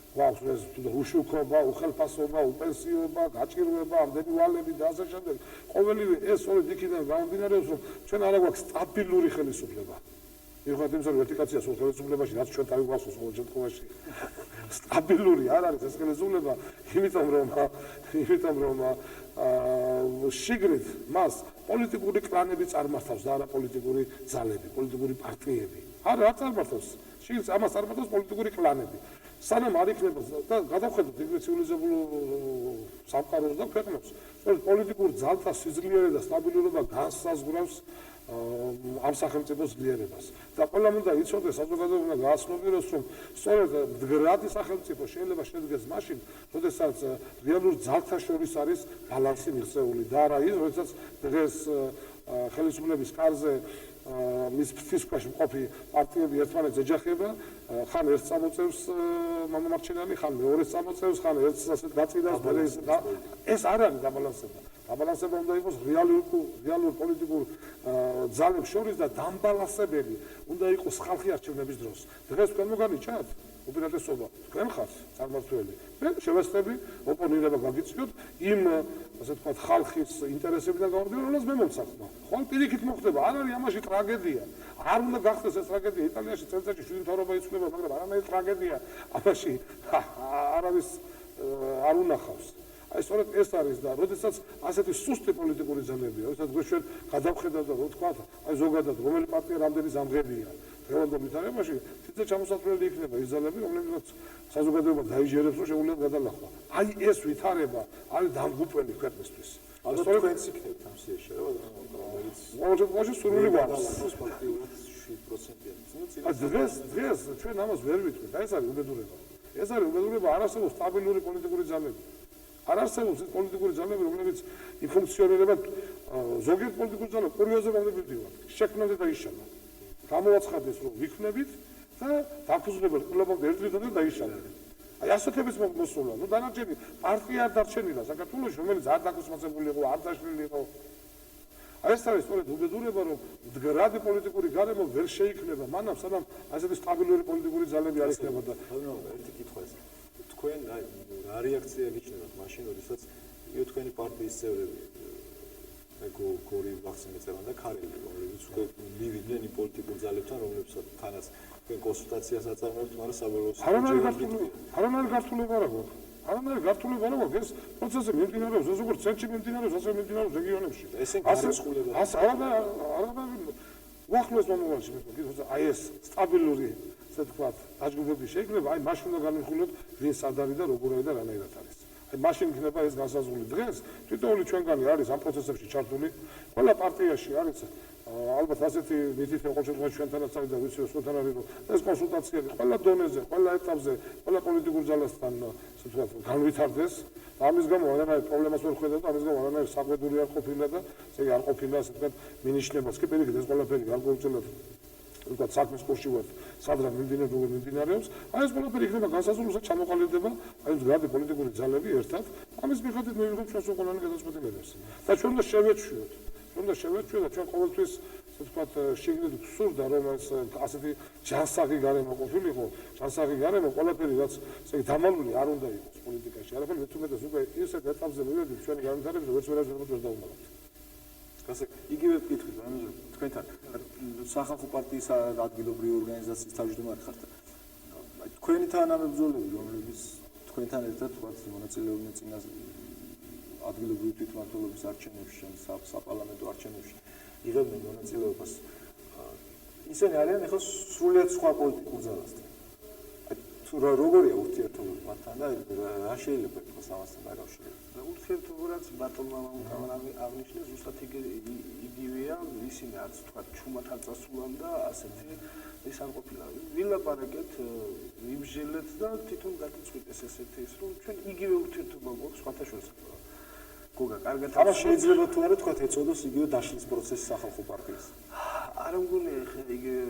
გვაქვს ეს უშუქობა, უხელფასობა, უპენსიოება, გაჭირვება, ამდენი ვალები და ასე შემდეგ. ყოველივე ეს სწორედ იქიდან გამომდინარეობს, რომ ჩვენ არა გვაქვს სტაბილური ხელისუფლება. მიუხედავად იმისა, რომ ვერტიკაცია სულ ხელისუფლებაში, რაც ჩვენ თავი გვაქვს ყოველ შემთხვევაში. სტაბილური არ არის ეს ხელისუფლება, იმიტომ რომ შიგრით მას პოლიტიკური კლანები წარმართავს და არა პოლიტიკური ძალები, პოლიტიკური პარტიები. არა წარმართავს. შიგრით ამას წარმართავს პოლიტიკური კლანები. სანამ არ იქნება და გადავხედოთ იგივე ცივილიზებულ სამყაროს და ქვეყნებს, სწორედ პოლიტიკურ ძალთა სიძლიერე და სტაბილურობა განსაზღვრავს ამ სახელმწიფოს ძლიერებას. და ყველამ უნდა იცოდეს, საზოგადოება უნდა გააცნობიეროს, რომ სწორედ მდგრადი სახელმწიფო შეიძლება შედგეს მაშინ, როდესაც რეალურ ძალთა შორის არის ბალანსი მიღწეული და არა ის, როდესაც დღეს ხელისუფლების კარზე მის ფთის ქვეშ მყოფი პარტიები ერთმანეთს ეჯახება, ხან ერთს წამოწევს მამამარჩენელი, ხან მეორეს წამოწევს, ხან ერთს ასე დაწინავს, ეს არ არის დაბალანსება. დაბალანსება უნდა იყოს რეალურ პოლიტიკურ ძალებს შორის და დამბალანსებელი უნდა იყოს ხალხი არჩევნების დროს. დღეს თქვენ მოგანიჭათ უპირატესობა, თქვენ ხართ წარმმართველი. მე შევესწრები ოპონირება გაგიწიოთ იმ ასე ვთქვათ ხალხის ინტერესებიდან გამომდინარე, რომელსაც მე მომსახურა. ხოლმე პირიქით მოხდება, არ არის ამაში ტრაგედია. არ უნდა გახდეს ეს ტრაგედია. იტალიაში წელიწადში 7 მთავრობა იცვლება, მაგრამ არანაირი ტრაგედია ამაში არ არის, არ უნახავს. აი სწორედ ეს არის და როდესაც ასეთი სუსტი პოლიტიკური ძალებია, როდესაც ჩვენ გადავხედავთ და ვთქვათ, აი ზოგადად რომელი პარტია რამდენი ზამღებია დღევანდელ ვითარებაში, თითქოს ჩამოსათვლელი იქნება ის ძალები, რომლებიც საზოგადოება დაიჯერებს, რომ შეუძლიათ გადალახვა. აი ეს ვითარება არის დამღუპველი ქვეყნისთვის. ალბათ თქვენც იქნებით ამ სიაში, რა ვიცი. მოდი სრული გვაქვს. 7%-ია. დღეს ჩვენ ამას ვერ ვიტყვით. აი ეს არის უბედურება. ეს არის უბედურება, არ არსებობს სტაბილური პოლიტიკური ძალები. არ არსებობს ეს პოლიტიკური ძალები, რომლებიც იფუნქციონირებენ ზოგიერთ პოლიტიკურ ძალებს კურიოზებამდე მივდივართ. შექმნამდე დაიშალა. გამოაცხადეს, რომ ვიქნებით და დაფუძნებელ კლუბამდე ერთდროულად დაიშალა. აი ასეთების მოსულა, ნუ დანარჩენი პარტია არ დარჩენილა საქართველოში, რომელიც არ დაკუსმაცებული იყო, არ დაშლილი იყო. აი ეს არის სწორედ უბედურება, რომ მდგრადი პოლიტიკური გარემო ვერ შეიქმნება, მანამ სანამ ასეთი სტაბილური პოლიტიკური ძალები არ იქნება და ერთი კითხვა ეს. თქვენ აი რა რეაქცია გიჩნევათ მაშინ, როდესაც თქვენი პარტიის წევრები გორი ვახცინებელთან და ქარელი, რომლებიც უკვე მივიდნენ იმ პოლიტიკურ ძალებთან, რომლებთანაც თქვენ კონსულტაციას აწარმოებთ, მაგრამ საბოლოო არანაირი გართულება არ აქვს. არანაირი გართულება არ აქვს. ეს პროცესი მიმდინარეობს, როგორც ცენტრში მიმდინარეობს, ასევე მიმდინარეობს რეგიონებში. ესენ განსხვავდება. არანაირი უახლოეს მომავალში მე ვთქვი, აი ეს სტაბილური ასე ვთქვათ, დაჯგუფები შეიქმნება, აი მაშინ უნდა განვიხილოთ ვინ სად არის და როგორ არის და რანაირად არის. აი მაშინ იქნება ეს განსაზღვრული. დღეს თითოეული ჩვენგანი არის ამ პროცესებში ჩართული. ყველა პარტიაში არის ალბათ ასეთი მითითი ყოველ შემთხვევაში ჩვენთანაც არის და ვიცი რომ სულთან არის რომ ეს კონსულტაციები ყველა დონეზე, ყველა ეტაპზე, ყველა პოლიტიკურ ძალასთან ასე ვთქვათ განვითარდეს. ამის გამო არანაირ პრობლემას ვერ ხედავ და ამის გამო არანაირ საყვედური არ ყოფილა და ესე იგი არ ყოფილა ასე ვთქვათ მინიშნებას კი პირიქით ეს ყველაფერი გარკვეულწილად ვთქვათ საქმის კურსში ვართ სადღაც მიმდინარეობს. აი ეს ყველაფერი იქნება განსაზღვრული, ჩამოყალიბდება აი ეს მდგრადი პოლიტიკური ძალები ერთად. ამის მიხედვით მივიღებთ ჩვენს უყოლანი გადაწყვეტილებებს. და ჩვენ უნდა შევეცვიოთ. და ჩვენ ყოველთვის ასე ვთქვათ შეგნით გსურდა რომ ასეთი ჯანსაღი გარემო ყოფილიყო, ჯანსაღი გარემო ყველაფერი რაც ესე იგი დამალული არ უნდა იყოს პოლიტიკაში. არაფერი მეტუმეტეს უკვე ისეთ ეტაპზე მივედით ჩვენი განვითარების ვერც ვერ დავუმალავთ. ასე იგივე კითხვით თქვენთან სახალხო პარტიის ადგილობრივი ორგანიზაციის თავმჯდომარე ხართ. თქვენი თანამებრძოლები, რომლებიც თქვენთან ერთად თქვათ მონაწილეობდნენ წინა ადგილობრივი თვითმმართველობის არჩევნებში, საპარლამენტო არჩევნებში, იღებდნენ მონაწილეობას. ისინი არიან ახლა სრულიად სხვა პოლიტიკურ ძალასთან. თუ როგორია ურთიერთობა მათთან და რა შეიძლება ითქვას ამასთან დაკავშირებით? ურთიერთობაც ბატონმა აღნიშნეს, ზუსტად იგივეა, ისინი არც თქვა ჩუმად არ წასულან და ასეთი ის არ ყოფილა. ვილაპარაკეთ, ვიბჟელეთ და თვითონ გადაწყვიტეს ესეთი ის, რომ ჩვენ იგივე ურთიერთობა გვაქვს სხვათა შორის. გოგა, კარგად არა შეიძლება თუ არა თქვა ეწოდოს იგივე დაშლის პროცესი სახალხო პარტიის. არ მგონია ხე იგივე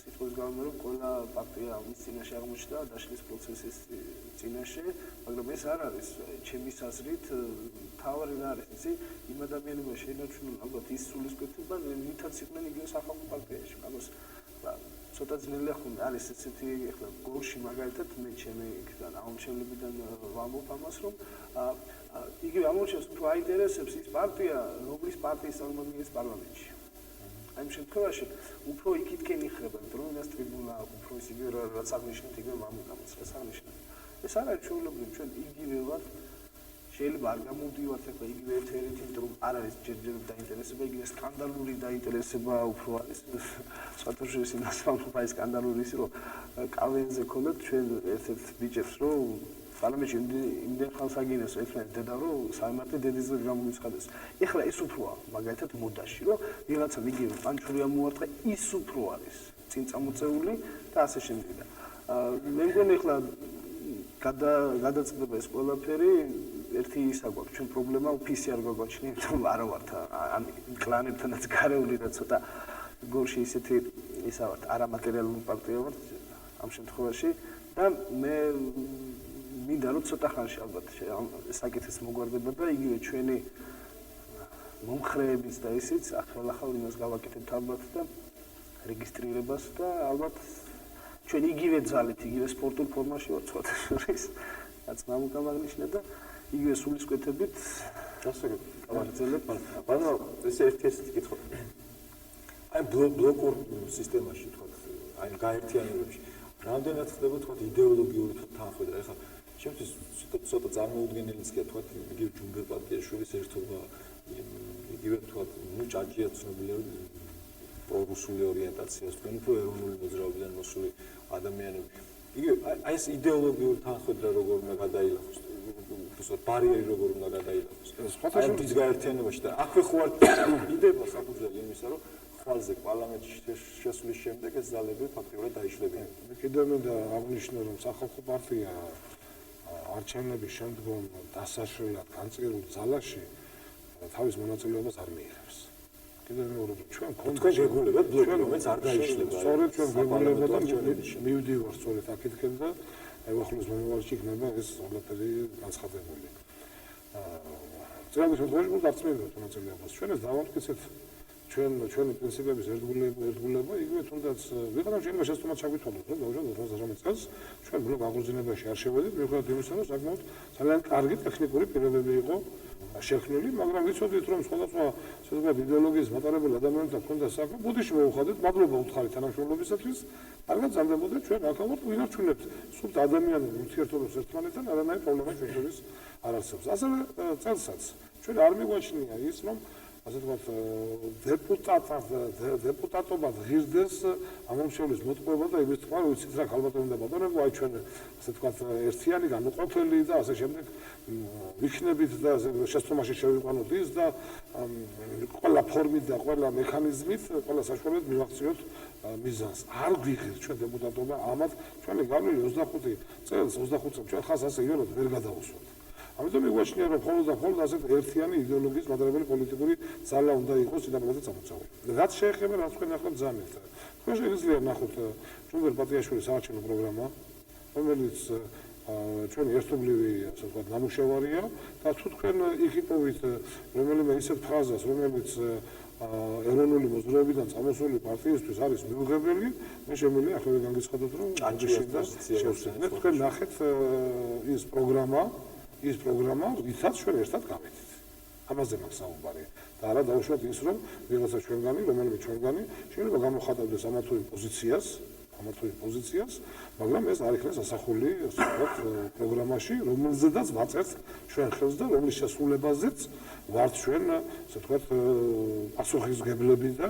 სიტყვის გამო რომ ყველა პარტია მის წინაშე აღმოჩნდა დაშლის პროცესის წინაშე, მაგრამ ეს არ არის ჩემი აზრით თავი რა არის იცი იმ ადამიანებმა შეინარჩუნონ ალბათ ის სულისკვეთება ვინთაც იყვნენ იგივე სახალხო პარტიაში, მაგას ცოტა ძნელია ხომ არის ესეთი ახლა გორში მაგალითად მე ჩემი იქიდან აღმოჩენლებიდან ვამბობ ამას რომ იგივე აღმოჩენს თუ აინტერესებს ის პარტია რომლის პარტიის წარმომადგენლის პარლამენტში აი ამ შემთხვევაში უფრო იქითკენ იხრება, რომ იმას ტრიბუნა აქვს, უფრო ის იგივე რაც აღნიშნეთ, იგივე მამუკამაც რაც აღნიშნეთ. ეს არ არის ჩვეულებრივი, ჩვენ იგივე ვართ. შეიძლება არ გამოვდივართ ახლა იგივე ერთ-ერთი, იმიტომ რომ არ არის ჯერჯერობით დაინტერესება, იგივე სკანდალური დაინტერესება უფრო არის. სხვათა შორის იმას ვამბობ, აი სკანდალური ის, რომ კავენზე ქონდათ ჩვენ ერთ-ერთ ბიჭებს, რომ პარლამენტში იმდენ ხანს აგინეს ერთმანეთს დედა რომ საიმართლე დედის გამოიცხადეს. ეხლა ეს უფროა, მაგალითად მოდაში, რომ ვიღაცამ იგივე პანჩური ამოარტყა, ის უფრო არის წინ წამოწეული და ასე შემდეგ. მე მგონი ეხლა გადაწყდება ეს ყველაფერი, ერთი ისა გვაქვს, ჩვენ პრობლემა უფისი არ გვაგვაჩნია, იმიტომ რომ არა ვართ ამ კლანებთანაც გარეული და ცოტა გორში ისეთი ისა ვართ, არამატერიალური პარტია ვართ ამ შემთხვევაში და მე მინდა რომ ცოტა ხანში ალბათ საკითხის მოგვარდება და იგივე ჩვენი მომხრეების და ისიც ახალ იმას გავაკეთებთ ალბათ და რეგისტრირებას და ალბათ ჩვენ იგივე ძალით, იგივე სპორტულ ფორმაში ვართ სხვათა შორის, რაც მამუკამ აღნიშნა და იგივე სულისკვეთებით გავაგრძელებ. ბანო ეს ერთი კითხვა. აი ბლოკურ სისტემაში თქვათ, აი გაერთიანებებში რამდენად ხდება თქვათ იდეოლოგიური თანხმობა. ეხლა ჩემთვის ცოტა წარმოუდგენელიც კი თქვათ იგივე ჯუმბერ პარტიაშვილის ერთობა იგივე თქვათ ნუ ჭაჭია ცნობილია პრორუსული ორიენტაციას თქვენ უფრო ეროვნული მოძრაობიდან მოსული ადამიანები იგივე აი ეს იდეოლოგიური თანხმობა როგორ უნდა გადაილახოს უბრალოდ ბარიერი როგორ უნდა გადაილახოს აი ეს გაერთიანებაში და აქვე ხო არ იდება საფუძველი იმისა რომ ხვალზე პარლამენტში შესვლის შემდეგ ეს ძალები ფაქტიურად დაიშლებიან. მე კიდევ მინდა აღნიშნო რომ სახალხო პარტია არჩევნების შემდგომ დასაშლელად განწირულ ძალაში თავის მონაწილეობას არ მიიღებს. კიდევ მეორე ჩვენ თქვენ გეგულებათ ბლოკი რომელიც არ დაიშლება. სწორედ ჩვენ გეგულებათ და მივდივარ სწორედ აქეთკენ და აი ახლა მომავალში იქნება ეს ყველაფერი განცხადებული. წელს შემთხვევაში უნდა დაწმენდეთ მონაწილეობას. ჩვენ ეს დავამტკიცეთ ჩვენი პრინციპების ერთგულება იგივე თუნდაც ვიღაცამ შეიძლება შესწორად ჩაგვითვალოთ რომ დავუშვათ 2019 წელს ჩვენ ბლოკ აღორძინებაში არ შევედით მიუხედავად იმისა რომ საკმაოდ ძალიან კარგი ტექნიკური პირობები იყო შექმნილი მაგრამ ვიცოდით რომ სხვადასხვა ზოგადად იდეოლოგიის მატარებელ ადამიანებთან ქონდა საქმე ბუდიში მოუხადეთ მადლობა უთხარი თანამშრომლობისათვის კარგად ზამდებოდეთ ჩვენ აქამდე ვინარჩუნებთ სულ ადამიანურ ურთიერთობებს ერთმანეთთან არანაირი პრობლემა ჩვენ შორის არ არსებობს ასევე წელსაც ჩვენ არ მიგვაჩნია ის რომ ასე ვთქვათ დეპუტატობა ღირდეს ამომრჩევლის მოტყუება და იმის თქვა რომ ვიცით რა ქალბატონი და ბატონებო აი ჩვენ ასე ვთქვათ ერთიანი განუყოფელი და ასე შემდეგ ვიქნებით და შესწომაში შევიყვანოთ ის და ყველა ფორმით და ყველა მექანიზმით ყველა საშუალებით მივახციოთ მიზანს არ გვიღირთ ჩვენ დეპუტატობა ამათ ჩვენი გავლილი 25 წელს ჩვენ ხას ასე იეროთ ვერ გადავუსვათ ამიტომ მიგვაჩნია რომ მხოლოდ ასეთ ერთიანი იდეოლოგიის მატარებელი პოლიტიკური ძალა უნდა იყოს სიდამოვნებაზე წამოწეული. რაც შეეხება რაც თქვენ ახლა ძამეთ. თქვენ შეგიძლიათ ნახოთ ჯუმბერ პარტიაშვილის საარჩევნო პროგრამა, რომელიც ჩვენი ერთობლივი ასე ვთქვათ ნამუშევარია და თუ თქვენ იქ რომელიმე ისეთ ფრაზას, რომელიც ეროვნული მოძრაობიდან წამოსული პარტიისთვის არის მიუღებელი, მე შემიძლია ახლა განგიცხადოთ რომ ჭანჭიშიდან შევსწრებთ. თქვენ ნახეთ ის პროგრამა, ვისაც ჩვენ ერთად გავედით. ამაზე მაქვს საუბარი. და არა დაუშვათ ის, რომ ვიღაცა ჩვენგანი, რომელიმე ჩვენგანი შეიძლება გამოხატავდეს ამა თუ იმ პოზიციას, მაგრამ ეს არ იქნეს ასახული, ასე ვთქვათ, პროგრამაში, რომელზედაც ვაწერთ ჩვენ ხელს და რომლის შესრულებაზეც ვართ ჩვენ, ასე ვთქვათ, პასუხისმგებლები და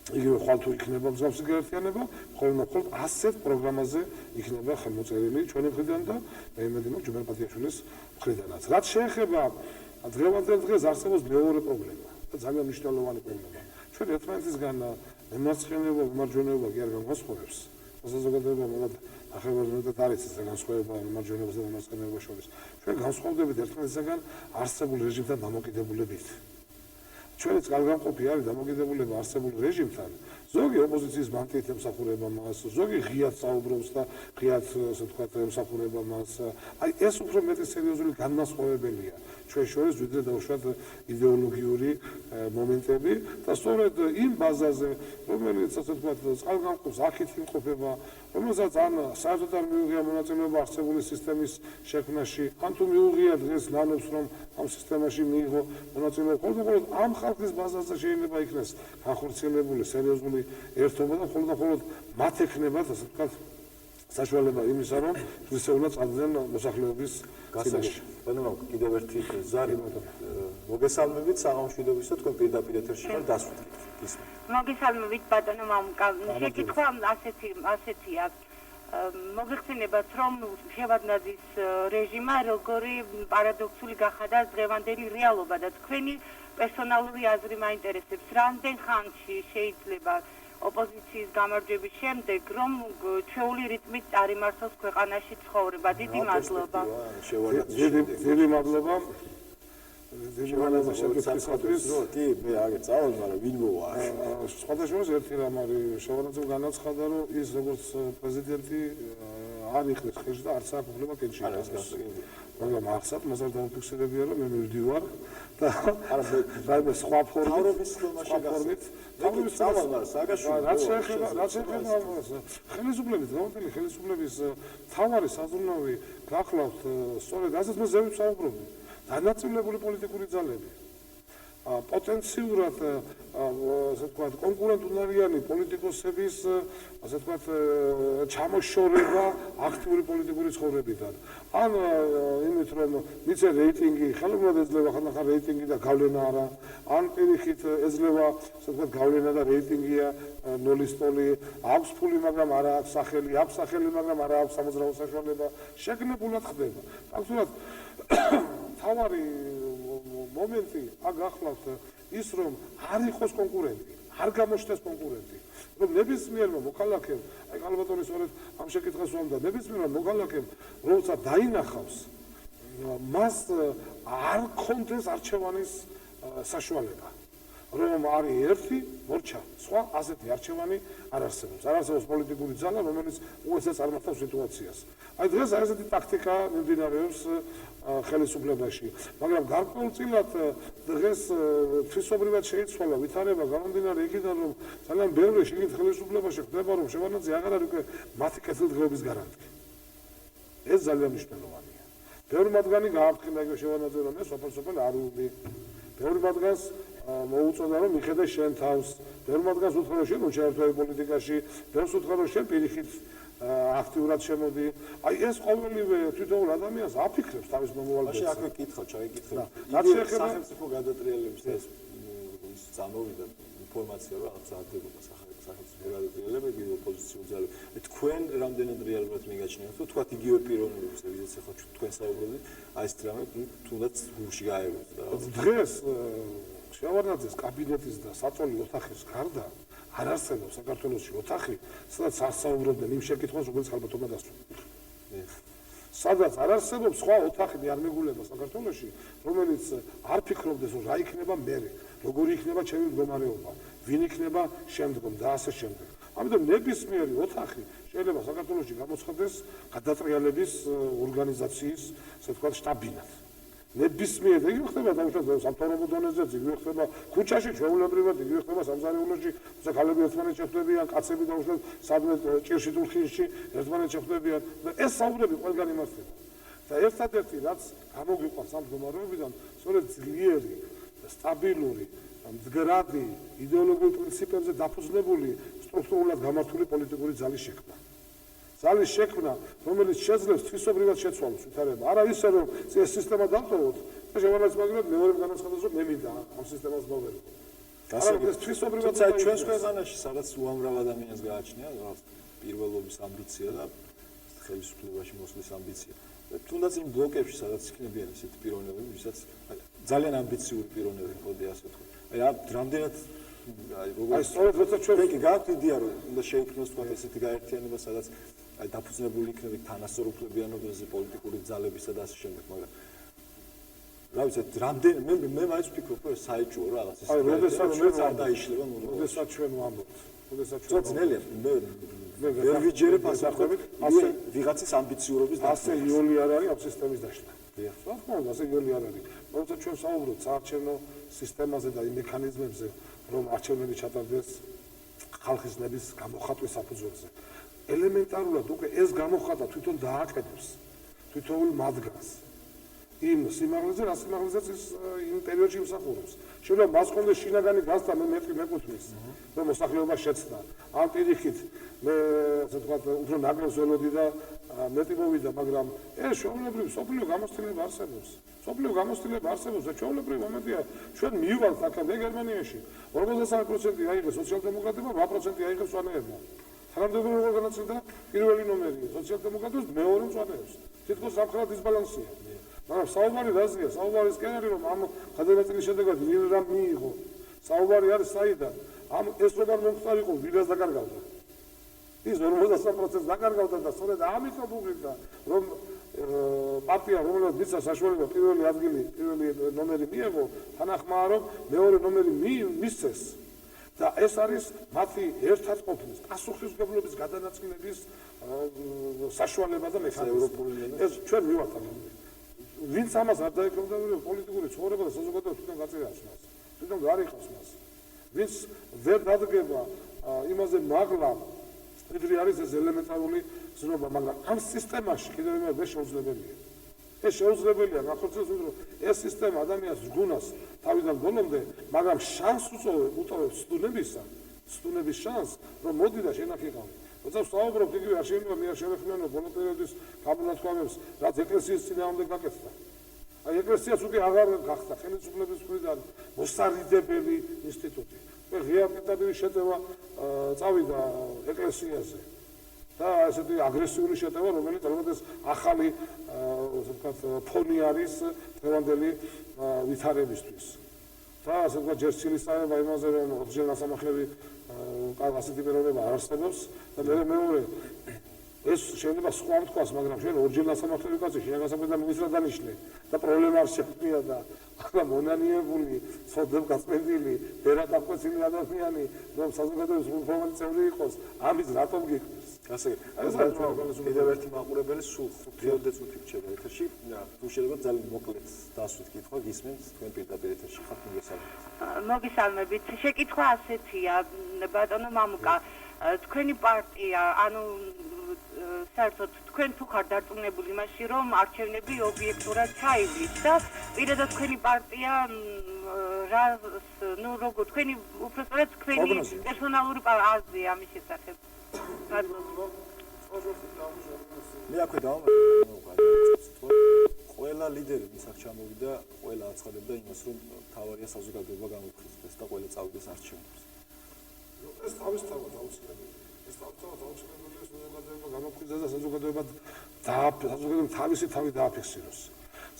იგივე ხვალ თუ იქნება მსგავსი გაერთიანება, მხოლოდ ასეთ პროგრამაზე იქნება ხელმოწერილი ჩვენი მხრიდან და მე იმედი მაქვს ჯუმერ პატიაშვილის მხრიდანაც. რაც შეეხება დღევანდელ დღეს არსებობს მეორე პრობლემა და ძალიან მნიშვნელოვანი პრობლემა. ჩვენ ერთმანეთისგან მემარცხენეობა, მემარჯვენეობა კი არ განსხვავებს. საზოგადოება მაგათ ახალგაზრდად არის ეს განსხვავება მემარჯვენეობასა და მემარცხენეობას შორის. ჩვენ განსხვავდებით ერთმანეთისგან არსებულ რეჟიმთან დამოკიდებულებით. ჩვენიც კარგამყოფი არის დამოკიდებულება არსებულ რეჟიმთან. ზოგი ოპოზიციის ბანკით ემსახურება მას, ზოგი ღიად საუბრობს და ღიად, ასე ვთქვათ, ემსახურება მას. აი ეს უფრო მეტი სერიოზული განმასხვავებელია ჩვენ შორის, ვიდრე დაუშვათ იდეოლოგიური მომენტები და სწორედ იმ ბაზაზე, რომელიც, ასე ვთქვათ, წყალგამყოფს აქეთ იმყოფება, რომელსაც ან საერთოდ არ მიუღია მონაწილეობა არსებული სისტემის შექმნაში, ან თუ მიუღია დღეს ნანობს, რომ ამ სისტემაში მიიღო მონაწილეობა, მხოლოდ ამ ხალხის ბაზაზე შეიძლება იქნეს განხორციელებული სერიოზული ერთობა და მხოლოდ მათ ექნებათ, ასე ვთქვათ, საშუალება იმისა, რომ ღირსეულად წავიდნენ მოსახლეობის წინაშე. ბატონო, კიდევ ერთი ზარი მოგესალმებით საღამოშვიდობის და თქვენ პირდაპირ ეთერში ხარ დასვით. მოგესალმებით ბატონო მამუკა. შეკითხვა ასეთია. მოგეხსენებათ, რომ შევარდნაძის რეჟიმა როგორი პარადოქსული გახადა დღევანდელი რეალობა და თქვენი პერსონალური აზრი მაინტერესებს. რამდენ ხანში შეიძლება ოპოზიციის გამარჯვების შემდეგ, რომ ჩვეული რიტმით წარიმართოს ქვეყანაში ცხოვრება. დიდი მადლობა. დიდი მადლობა. შევარდნაძის კი, მე აგერ წავალ, მაგრამ ვინ მოვა? სხვადასხვა ერთი რამ არის, შევარდნაძემ განაცხადა, რომ ის როგორც პრეზიდენტი არ იყრის ხელში და არც აქვს უფლება კენჭი იტანოს. მაგრამ ახსათ მას არ დამოფიქსირებია, რომ მე მივდივარ და რაიმე სხვა ფორმით რაც შეეხება ხელისუფლების გამართული ხელისუფლების თავარი საზრუნავი გახლავთ სწორედ ასეთ მე ზევით საუბრობდი დანაწილებული პოლიტიკური ძალები პოტენციურად ასე ვთქვათ კონკურენტუნარიანი პოლიტიკოსების ასე ვთქვათ ჩამოშორება აქტიური პოლიტიკური ცხოვრებიდან ან იმით რომ მიცე რეიტინგი ხელოვნურად ეძლევა ხანდახან რეიტინგი და გავლენა არა ან პირიქით ეძლევა ასე ვთქვათ გავლენა და რეიტინგია ნოლის ტოლი აქვს ფული მაგრამ არა აქვს სახელი აქვს სახელი მაგრამ არა აქვს სამოძრაო საშუალება შეგნებულად ხდება ფაქტურად თავარი მომენტი აქ გახლავთ ის რომ არ იყოს კონკურენტი, არ გამოჩნდეს კონკურენტი, რომ ნებისმიერმა მოქალაქემ, აი კალბატონი სწორედ ამ შეკითხვას უამდა, ნებისმიერმა მოქალაქემ, როცა დაინახავს, მას არ კონდეს არჩევანის საშუალება. რომ არის ერთი მორჩა, სხვა ასეთი არჩევანი არ არსებობს. არ არსებობს პოლიტიკური ძალა, რომელიც უეცრად წარმართავს სიტუაციას. აი დღეს ასეთი ტაქტიკა მიმდინარეობს ხელისუფლებაში, მაგრამ გარკვეულწილად დღეს თვისობრივად შეიცვალა ვითარება გამომდინარე იქიდან, რომ ძალიან ბევრი შიგნით ხელისუფლებაში ხდება, რომ შევარდნაძე აღარ არის უკვე მათი კეთილდღეობის გარანტი. ეს ძალიან მნიშვნელოვანია. ბევრი მათგანი გააფრთხილა იგივე შევარდნაძე, რომ ეს სოფელ არ უვი. ბევრი მათგანს მოუწოდა რომ მიხედე შენ თავს, ბევრი მათგანს უთხრა რომ შენ უჩაერთვე პოლიტიკაში, ბევრს უთხრა რომ შენ პირიქით აქტიურად შემოდი. აი ეს ყოველივე თვითონ ადამიანს აფიქრებს თავის მომავალს. მაშინ აქვე კითხავ, ჩაიკითხე. რაც შეეხება სახელმწიფო გადატრიალების ეს წამოვიდა ინფორმაცია რომ აღწარდებოდა სახელმწიფო გადატრიალებები ოპოზიციური ძალები. თქვენ რამდენად რეალურად მიგაჩნიათ, თუ თქვათ იგივე პიროვნებებს, ვიზაც ახლა თქვენ საუბრობთ, აი ეს დრამა თუნდაც გულში გაეროს და დღეს შევარდნაძის კაბინეტის და საწოლი ოთახის გარდა არ არსებობს საქართველოში ოთახი, სადაც არ საუბრობდნენ იმ შეკითხვას, რომელიც ხალბატონმა დასვა. სადაც არ არსებობს სხვა ოთახი არ მეგულება საქართველოში, რომელიც არ ფიქრობდეს, რომ რა იქნება მერე, როგორი იქნება ჩემი მდგომარეობა, ვინ იქნება შემდგომ და ასე შემდეგ. ამიტომ ნებისმიერი ოთახი შეიძლება საქართველოში გამოცხადდეს გადატრიალების ორგანიზაციის, ასე ვთქვათ, შტაბინად. ნებისმიერ იგივე ხდება დამუშავება სამთავრობო დონეზეც, იგივე ხდება ქუჩაში ჩვეულებრივად, იგივე ხდება სამზარეულოში, თუმცა ქალები ერთმანეთს შეხვდებიან, კაცები დამუშავება სადმე ჭირში თუ ხილში ერთმანეთს შეხვდებიან და ეს საუბრები ყველგან იმართება. და ერთადერთი რაც გამოგიყვანს ამ მდგომარეობიდან, სწორედ ძლიერი, სტაბილური, მდგრადი, იდეოლოგიურ პრინციპებზე დაფუძნებული სტრუქტურულად გამართული პოლიტიკური ძალის შექმნა. ძალის შექმნა, რომელიც შეძლებს თვისობრივად შეცვალოს ვითარება. არა ისე, რომ ეს სისტემა დავტოვოთ და შემოგვიყვანს მაგრამ მეორე განაცხადოს, რომ მე მინდა ამ სისტემას მოვერგო. ეს თვისობრივად ჩვენს ქვეყანაში სადაც უამრავ ადამიანს გააჩნია რაღაც პირველობის ამბიცია და ხელისუფლებაში მოსვლის ამბიცია. თუნდაც იმ ბლოკებში სადაც იქნებიან ესეთი პიროვნებები, ვისაც ძალიან ამბიციური პიროვნებები ხოდი ასე თქვა. აი რამდენად აი სწორედ როცა ჩვენ კი გაქვთ იდეა რომ უნდა შეიქმნოს თქვა ესეთი გაერთიანება სადაც აი დაფუძნებული იქნებით თანასწორ უფლებიანობაზე პოლიტიკური ძალებისა და ასე შემდეგ, მაგრამ რა ვიცი, რამდენ მე მაინც ვფიქრობ, რომ საეჭვო რაღაც ის. აი, როდესაც ჩვენ არ დაიშლება ნუ. როდესაც ჩვენ ვამბობთ, როდესაც ჩვენ ძნელია, მე ვერ ვიჯერებ ასახებით, ასე ვიღაცის ამბიციურობის და ასე იოლი არ არის ამ სისტემის დაშლა. დიახ, რა თქმა უნდა, ასე იოლი არ არის. როცა ჩვენ საუბრობთ საარჩევნო სისტემაზე და იმ მექანიზმებზე, რომ არჩევნები ჩატარდეს ხალხის ნების გამოხატვის საფუძველზე. ელემენტარულად უკვე ეს გამოხატა თვითონ დააკეთებს თვითოულ მათგანს. იმ სიმაღლეზე, რა სიმაღლეზეც ის იმ პერიოდში იმსახურებს. შეიძლება მას კონდეს შინაგანი განცდა, მე მეკუთვნის, რომ მოსახლეობა შეცდა. ამ პირიქით მე ასე ვთქვათ, უფრო ნაკლებს ველოდი და მეტი მოვიდა, მაგრამ ეს ჩვეულებრივი სოფლიო გამოცდილება არსებობს. სოფლიო გამოცდილება არსებობს და ჩვეულებრივი მომენტია, ჩვენ მივივალთ აქამდე გერმანიაში 53% აიღეს სოციალ-დემოკრატებმა, 8% აიღეს სვანეებმა. თანამდებობრივი ორგანიზაცია პირველი ნომერია, სოციალ-დემოკრატებს მეორე მწვანეებს. თითქოს სამხელად დისბალანსია. მაგრამ საუბარი რაზეა? საუბარი ის კი არის, რომ ამ გადაწყვეტილის შედეგად ვინ რა მიიღო. საუბარი არის საიდან? ამ ეს როგორ მომხდარიყო, ვინაც დაკარგავდა. ის 53% დაკარგავდა და სწორედ ამიტომ უღირდა, რომ პარტია, რომელსაც მისცა საშუალება პირველი ადგილი, პირველი ნომერი მიიღო, თანახმაა, რომ მეორე ნომერი მისცეს. და ეს არის მათი ერთად ყოფნის, პასუხისმგებლობის გადანაწილების საშუალება და მექანიზმი. ეს ჩვენ მივართ ამაზე. ვინც ამას არ დაეკავდა პოლიტიკური ცხოვრება და საზოგადოება თვითონ გაწევას მას. თვითონ გარიყავს მას. ვინც ვერ დადგება იმაზე მაღლა, ვიდრე არის ეს ელემენტარული ზნობა, მაგრამ ამ სისტემაში კიდევ მე შეუძლებელია. ეს შეუძლებელია, განხორციელოს, რომ ეს სისტემა ადამიანს ზრუნავს თავიდან ბოლომდე, მაგრამ შანსს უწევს სტუდენტების შანსს, რომ მოდი და შენახიყავ. როცა ვსაუბრობ იგივე არჩევნებმა მე არ შევეხმიანო ბოლო პერიოდის გამონათქვამებს, რაც ეკლესიის წინააღმდეგ გაკეთდა. აი ეკლესიაც უკვე აღარ გახდა ხელისუფლების მხრიდან მოსარიდებელი ინსტიტუტი. ღია პიტაბირის შეტევა წავიდა ეკლესიაზე. და ესეთი აგრესიული შეტევა, რომელიც დღეს ახალი ასე ვთქვათ ფონი არის დღევანდელი ვითარებისთვის. და ასე ვთქვათ ჯერ ცილისწავება იმაზე, რომ ორჯერ ასამახლები ასეთი პიროვნება არ არსებობს და მეორე ეს შეიძლება სხვა თქვას, მაგრამ ჩვენ ორჯერ ასამახლები კაცი შეგასაკვირდა მინისტრად დანიშნე და პრობლემა არ შექმნია და ახლა მონანიებული, ცოდნებ გაწმენდილი, ბერად აღკვეცილი ადამიანი, რომ საზოგადოების უხმოვანი წევრი იყოს, ამის რატომ გიქმნის? ასე კიდევ ერთი მაყურებელი სულ 5 წუთი რჩება ეთერში. თუ შეიძლება ძალიან მოკლედ დასვით კითხვა გისმენთ თქვენ პირდაპირ ეთერში ხართ მოგესალმებით. მოგესალმებით. შეკითხვა ასეთია, ბატონო მამუკა, თქვენი პარტია, ანუ საერთოდ თქვენ თუ ხარ დარწმუნებული იმაში, რომ არჩევნები ობიექტურად ჩაივლის და პირადად თქვენი პარტია რა ნუ როგორ თქვენი უფრო სწორედ თქვენი პერსონალური აზრი ამის შესახებ. მე აქვე ყველა ლიდერი მისახ ჩამოვიდა, ყველა აცხადებდა იმას, რომ თავარია საზოგადოება გამოფხიზდეს და ყველა წავიდეს არჩევნებს. ეს თავისთავად აუცილებელია. ეს თავისთავად აუცილებელია საზოგადოება გამოფხიზდეს და საზოგადოება თავისი თავი დააფიქსიროს.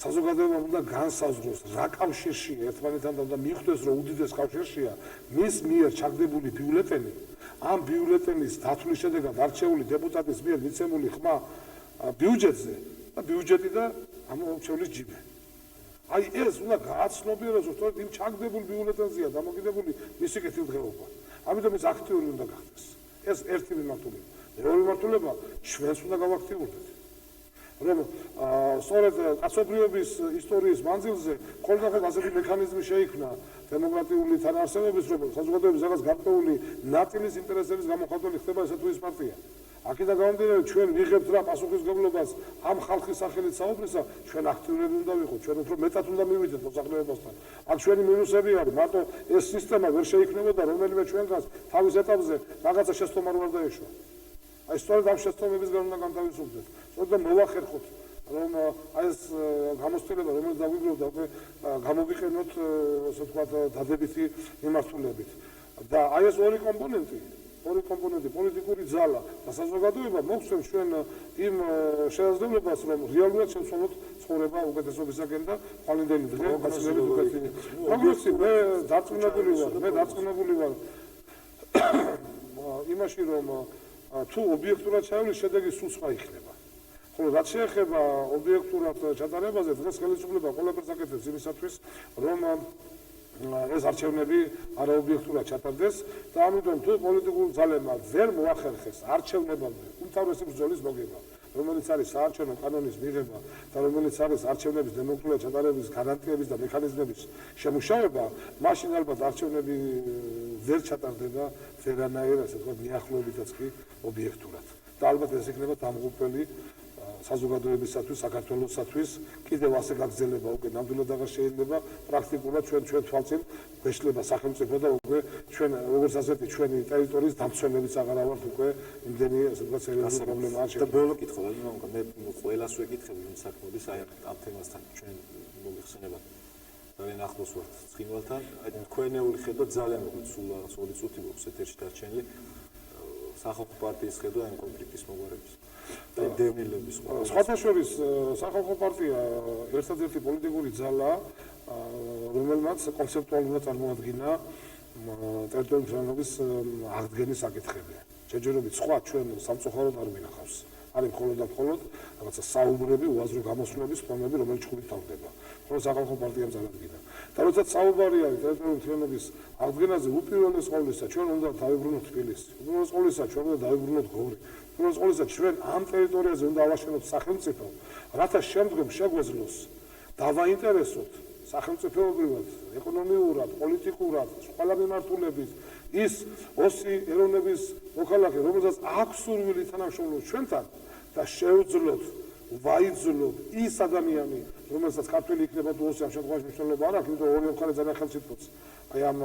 საზოგადოება უნდა განსაზღვროს რა კავშირშია ერთმანეთთან და უნდა მიხვდეს, რომ უდიდეს კავშირშია მის მიერ ჩაგდებული ბიულეტენი. ამ ბიულეტენის დათვლის შედეგად არჩეული დეპუტატის მიერ მიცემული ხმა ბიუჯეტზე და ბიუჯეტი და ამორჩევლის ჯიბე. აი ეს უნდა გააცნობიეროს, რომ თორემ იმ ჩაგდებულ ბიულეტენზეა დამოკიდებული მისი კეთილდღეობა. ამიტომ ის აქტიური უნდა გახდეს. ეს ერთი მიმართულება. მეორე მიმართულება ჩვენს უნდა გავაქტიურდეთ. რომ სწორედ კაცობრიობის ისტორიის მანძილზე ყოველდღე ასეთი მექანიზმი შეიქმნა დემოკრატიული თანაარსებობის, რომ საზოგადოების რაღაც გარკვეული ნაწილის ინტერესების გამოხატველი ხდება ესა თუ ის პარტია. აქედან გამომდინარე ჩვენ ვიღებთ რა პასუხისმგებლობას ამ ხალხის სახელით საუბრისა, ჩვენ აქტიურები უნდა ვიყოთ, ჩვენ უფრო მეტად უნდა მივიდეთ მოსახლეობასთან. აქ ჩვენი მინუსები არის, მარტო ეს სისტემა ვერ შეიქმნებოდა რომელიმე ჩვენგანს თავის ეტაპზე რაღაცა შეცდომა არ დაეშვა. აი სწორედ ამ შეცდომებისგან უნდა განთავისუფლდეთ. სწორედ მოვახერხოთ რომ აი ეს გამოცდილება რომელიც დაგვიგროვდა უკვე გამოვიყენოთ ასე ვთქვათ დადებითი მიმართულებით. და აი ეს ორი კომპონენტი პოლიტიკური ძალა და საზოგადოება მოგვცემს ჩვენ იმ შესაძლებლობას რომ რეალურად შევცვალოთ ცხოვრება უკეთესობისაკენ და ხვალინდელი დღე გასაგებით უკეთი. პროგრესი მე დარწმუნებული ვარ იმაში რომ თუ ობიექტურად ჩავლის შედეგი სულ სხვა იქნება. ხოლო რაც შეეხება ობიექტურად ჩატარებაზე დღეს ხელისუფლება ყველაფერს აკეთებს იმისათვის რომ ეს არჩევნები არაობიექტურად ჩატარდეს და ამიტომ თუ პოლიტიკურ ძალებმა ვერ მოახერხეს არჩევნებამდე უმთავრესი ბრძოლის მოგება რომელიც არის საარჩევნო კანონის მიღება და რომელიც არის არჩევნების დემოკრატიულად ჩატარების გარანტიების და მექანიზმების შემუშავება, მაშინ ალბათ არჩევნები ვერ ჩატარდება ვერანაირ ასე ვთქვათ მიახლოებითაც კი ობიექტურად. და ალბათ ეს იქნება დამღუპველი საზოგადოებისათვის, საქართველოსათვის კიდევ ასე გაგრძელება უკვე ნამდვილად აღარ შეიძლება პრაქტიკულად ჩვენ თვალწინ გვეშლება სახელმწიფო და უკვე ჩვენ როგორც ასეთი ჩვენი ტერიტორიის დამცველებიც აღარ ავართ უკვე იმდენი ასე ვთქვათ სერიოზული პრობლემა არ და ბოლო კითხვა მე ყველას ვეკითხები ვინც საქმეების აი ამ თემასთან ჩვენ მოგიხსენებათ ძალიან ახლოს ვართ ცხინვალთან აი თქვენეული ხედვა ძალიან მოგვიწ სულ 2 წუთი გვაქვს ეთერში დარჩენილი სახალხო პარტიის ხედვა ამ კონფლიქტის მოგვარების და დევნილების სხვათა შორის სახალხო პარტია ერთადერთი პოლიტიკური ძალა რომელმაც კონცეპტუალურად წარმოადგინა ტერიტორიული ძალების აღდგენის საკითხები. ჯერჯერობით სხვა ჩვენ სამწუხაროდ არ ვინახავს. არის მხოლოდ და მხოლოდ რაღაცა საუბრები, უაზრო გამოსვლების ფორმები, რომელიც ჩხუბით თავდება. ხოლო სახალხო პარტიამ წარადგინა. და როდესაც საუბარი არის ტერიტორიული ძალების აღდგენაზე, უპირველეს ყოვლისა ჩვენ უნდა დავიბრუნოთ თბილისი. უპირველეს ყოვლისა ჩვენ უნდა დავიბრუნოთ გორი. უპირველეს ყოვლისა ჩვენ ამ ტერიტორიაზე უნდა ავაშენოთ სახელმწიფო, რათა შემდგომ შეგვეძლოს დავაინტერესოთ სახელმწიფოებრივად, ეკონომიურად, პოლიტიკურად, ყველა მიმართულებით ის ოსი ეროვნების მოქალაქე, რომელსაც აქვს სურვილი თანამშრომლობის ჩვენთან და შეუძლოთ ვაიძულოთ ის ადამიანი, რომელსაც ქართველი იქნება თუ ოსი ამ შემთხვევაში მნიშვნელობა არ აქვს, იმიტომ ორივე მხარე ძალიან ხელშეწყობს აი ამ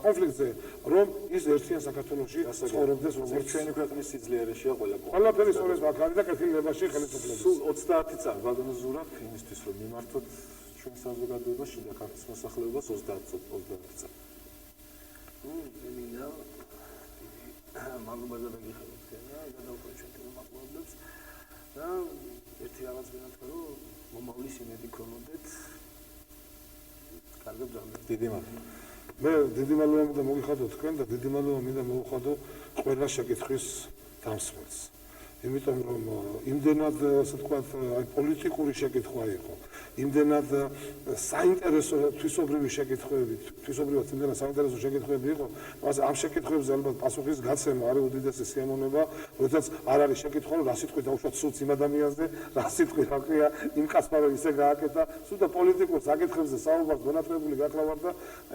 კონფლიქტზე, რომ ის ერთიან საქართველოში ცხოვრობდეს როგორც ჩვენი ქვეყნის სიძლიერეშია ყველაფერი სწორედ აქ არის და კეთილნებაში ხელისუფლების. სულ 30 წელი ვადონზურებ იმისთვის რომ მიმართოთ ჩვენ საზოგადოებას შიდა ქართლის მოსახლეობას 30 წელი. მინდა მაგობაზე მიგიხაროთ და გადავყვეთ ჩვენ მოგლობებს და ერთი რაღაც მინდა რომ მომავლის იმედი ქონოდეთ კარგად ძამეთ. დიდი მადლობა. მე დიდი მადლობა მინდა მოგიხადოთ თქვენ და დიდი მადლობა მინდა მოვუხადო ყველა შეკითხვის დამსმელს. იმიტომ რომ იმდენად ასე ვთქვათ აი პოლიტიკური შეკითხვა იყო. იმდენად საინტერესო თვისობრივი შეკითხვები, თვისობრივად იმდენად საინტერესო შეკითხვები იყო, მას ამ შეკითხვებზე ალბათ პასუხის გაცემა არის უდიდესი სიამოვნება, როდესაც არ არის შეკითხვა, რომ რა სიტყვით დაუშვათ სულს იმ ადამიანზე, რა სიტყვით აქვია იმ კაცმა რომ ისე გააკეთა, სულ და პოლიტიკურ საკითხებზე საუბარს მონაწილეებული გახლავართ და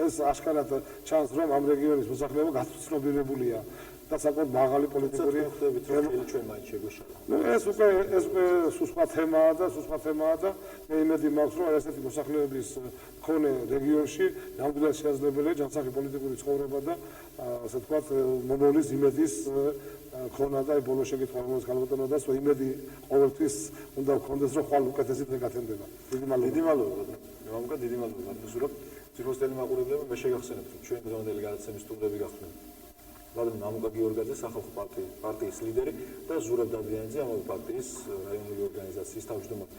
ეს აშკარად ჩანს, რომ ამ რეგიონის მოსახლეობა გაცნობიერებულია. და საკმაოდ მაღალი პოლიტიკური ხდებით რომ ჩვენ მაინც შეგვეშალა. ნუ ეს უკვე სხვა თემაა და მე იმედი მაქვს რომ ესეთი მოსახლეობის მქონე რეგიონში ნამდვილად შესაძლებელია ჯანსაღი პოლიტიკური ცხოვრება და ასე ვთქვათ მომავლის იმედის ქონა და ბოლო შეკითხვა რომელიც განვატანოდა სულ იმედი ყოველთვის უნდა გქონდეს რომ ხვალ უკეთესი დღე გათენდება. დიდი მადლობა. მამუკა დიდი მადლობა. ზურაბ ძიროსტელი მაყურებლები მე შეგახსენებთ რომ ჩვენ დღევანდელი გადაცემის სტუმრები გახდნენ. მამუკა გიორგაძე სახალხო პარტიის ლიდერი და ზურაბ დადიანიძე ამავე პარტიის რაიონული ორგანიზაციის თავმჯდომარე.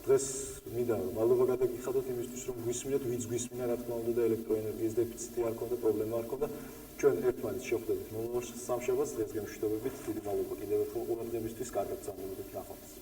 დღეს მინდა მადლობა გადაგიხადოთ იმისთვის რომ გვისმინეთ, ვინც გვისმინა რა თქმა უნდა და ელექტროენერგიის დეფიციტი არ ქონდა, პრობლემა არ ქონდა. ჩვენ ერთმანეთს შევხვდებით მომავალ სამშაბათს დღეს გემშვიდობებით. დიდი მადლობა კიდევ ერთხელ ყურადღებისთვის, კარგად გრძელდებოდეთ ნახვამდის.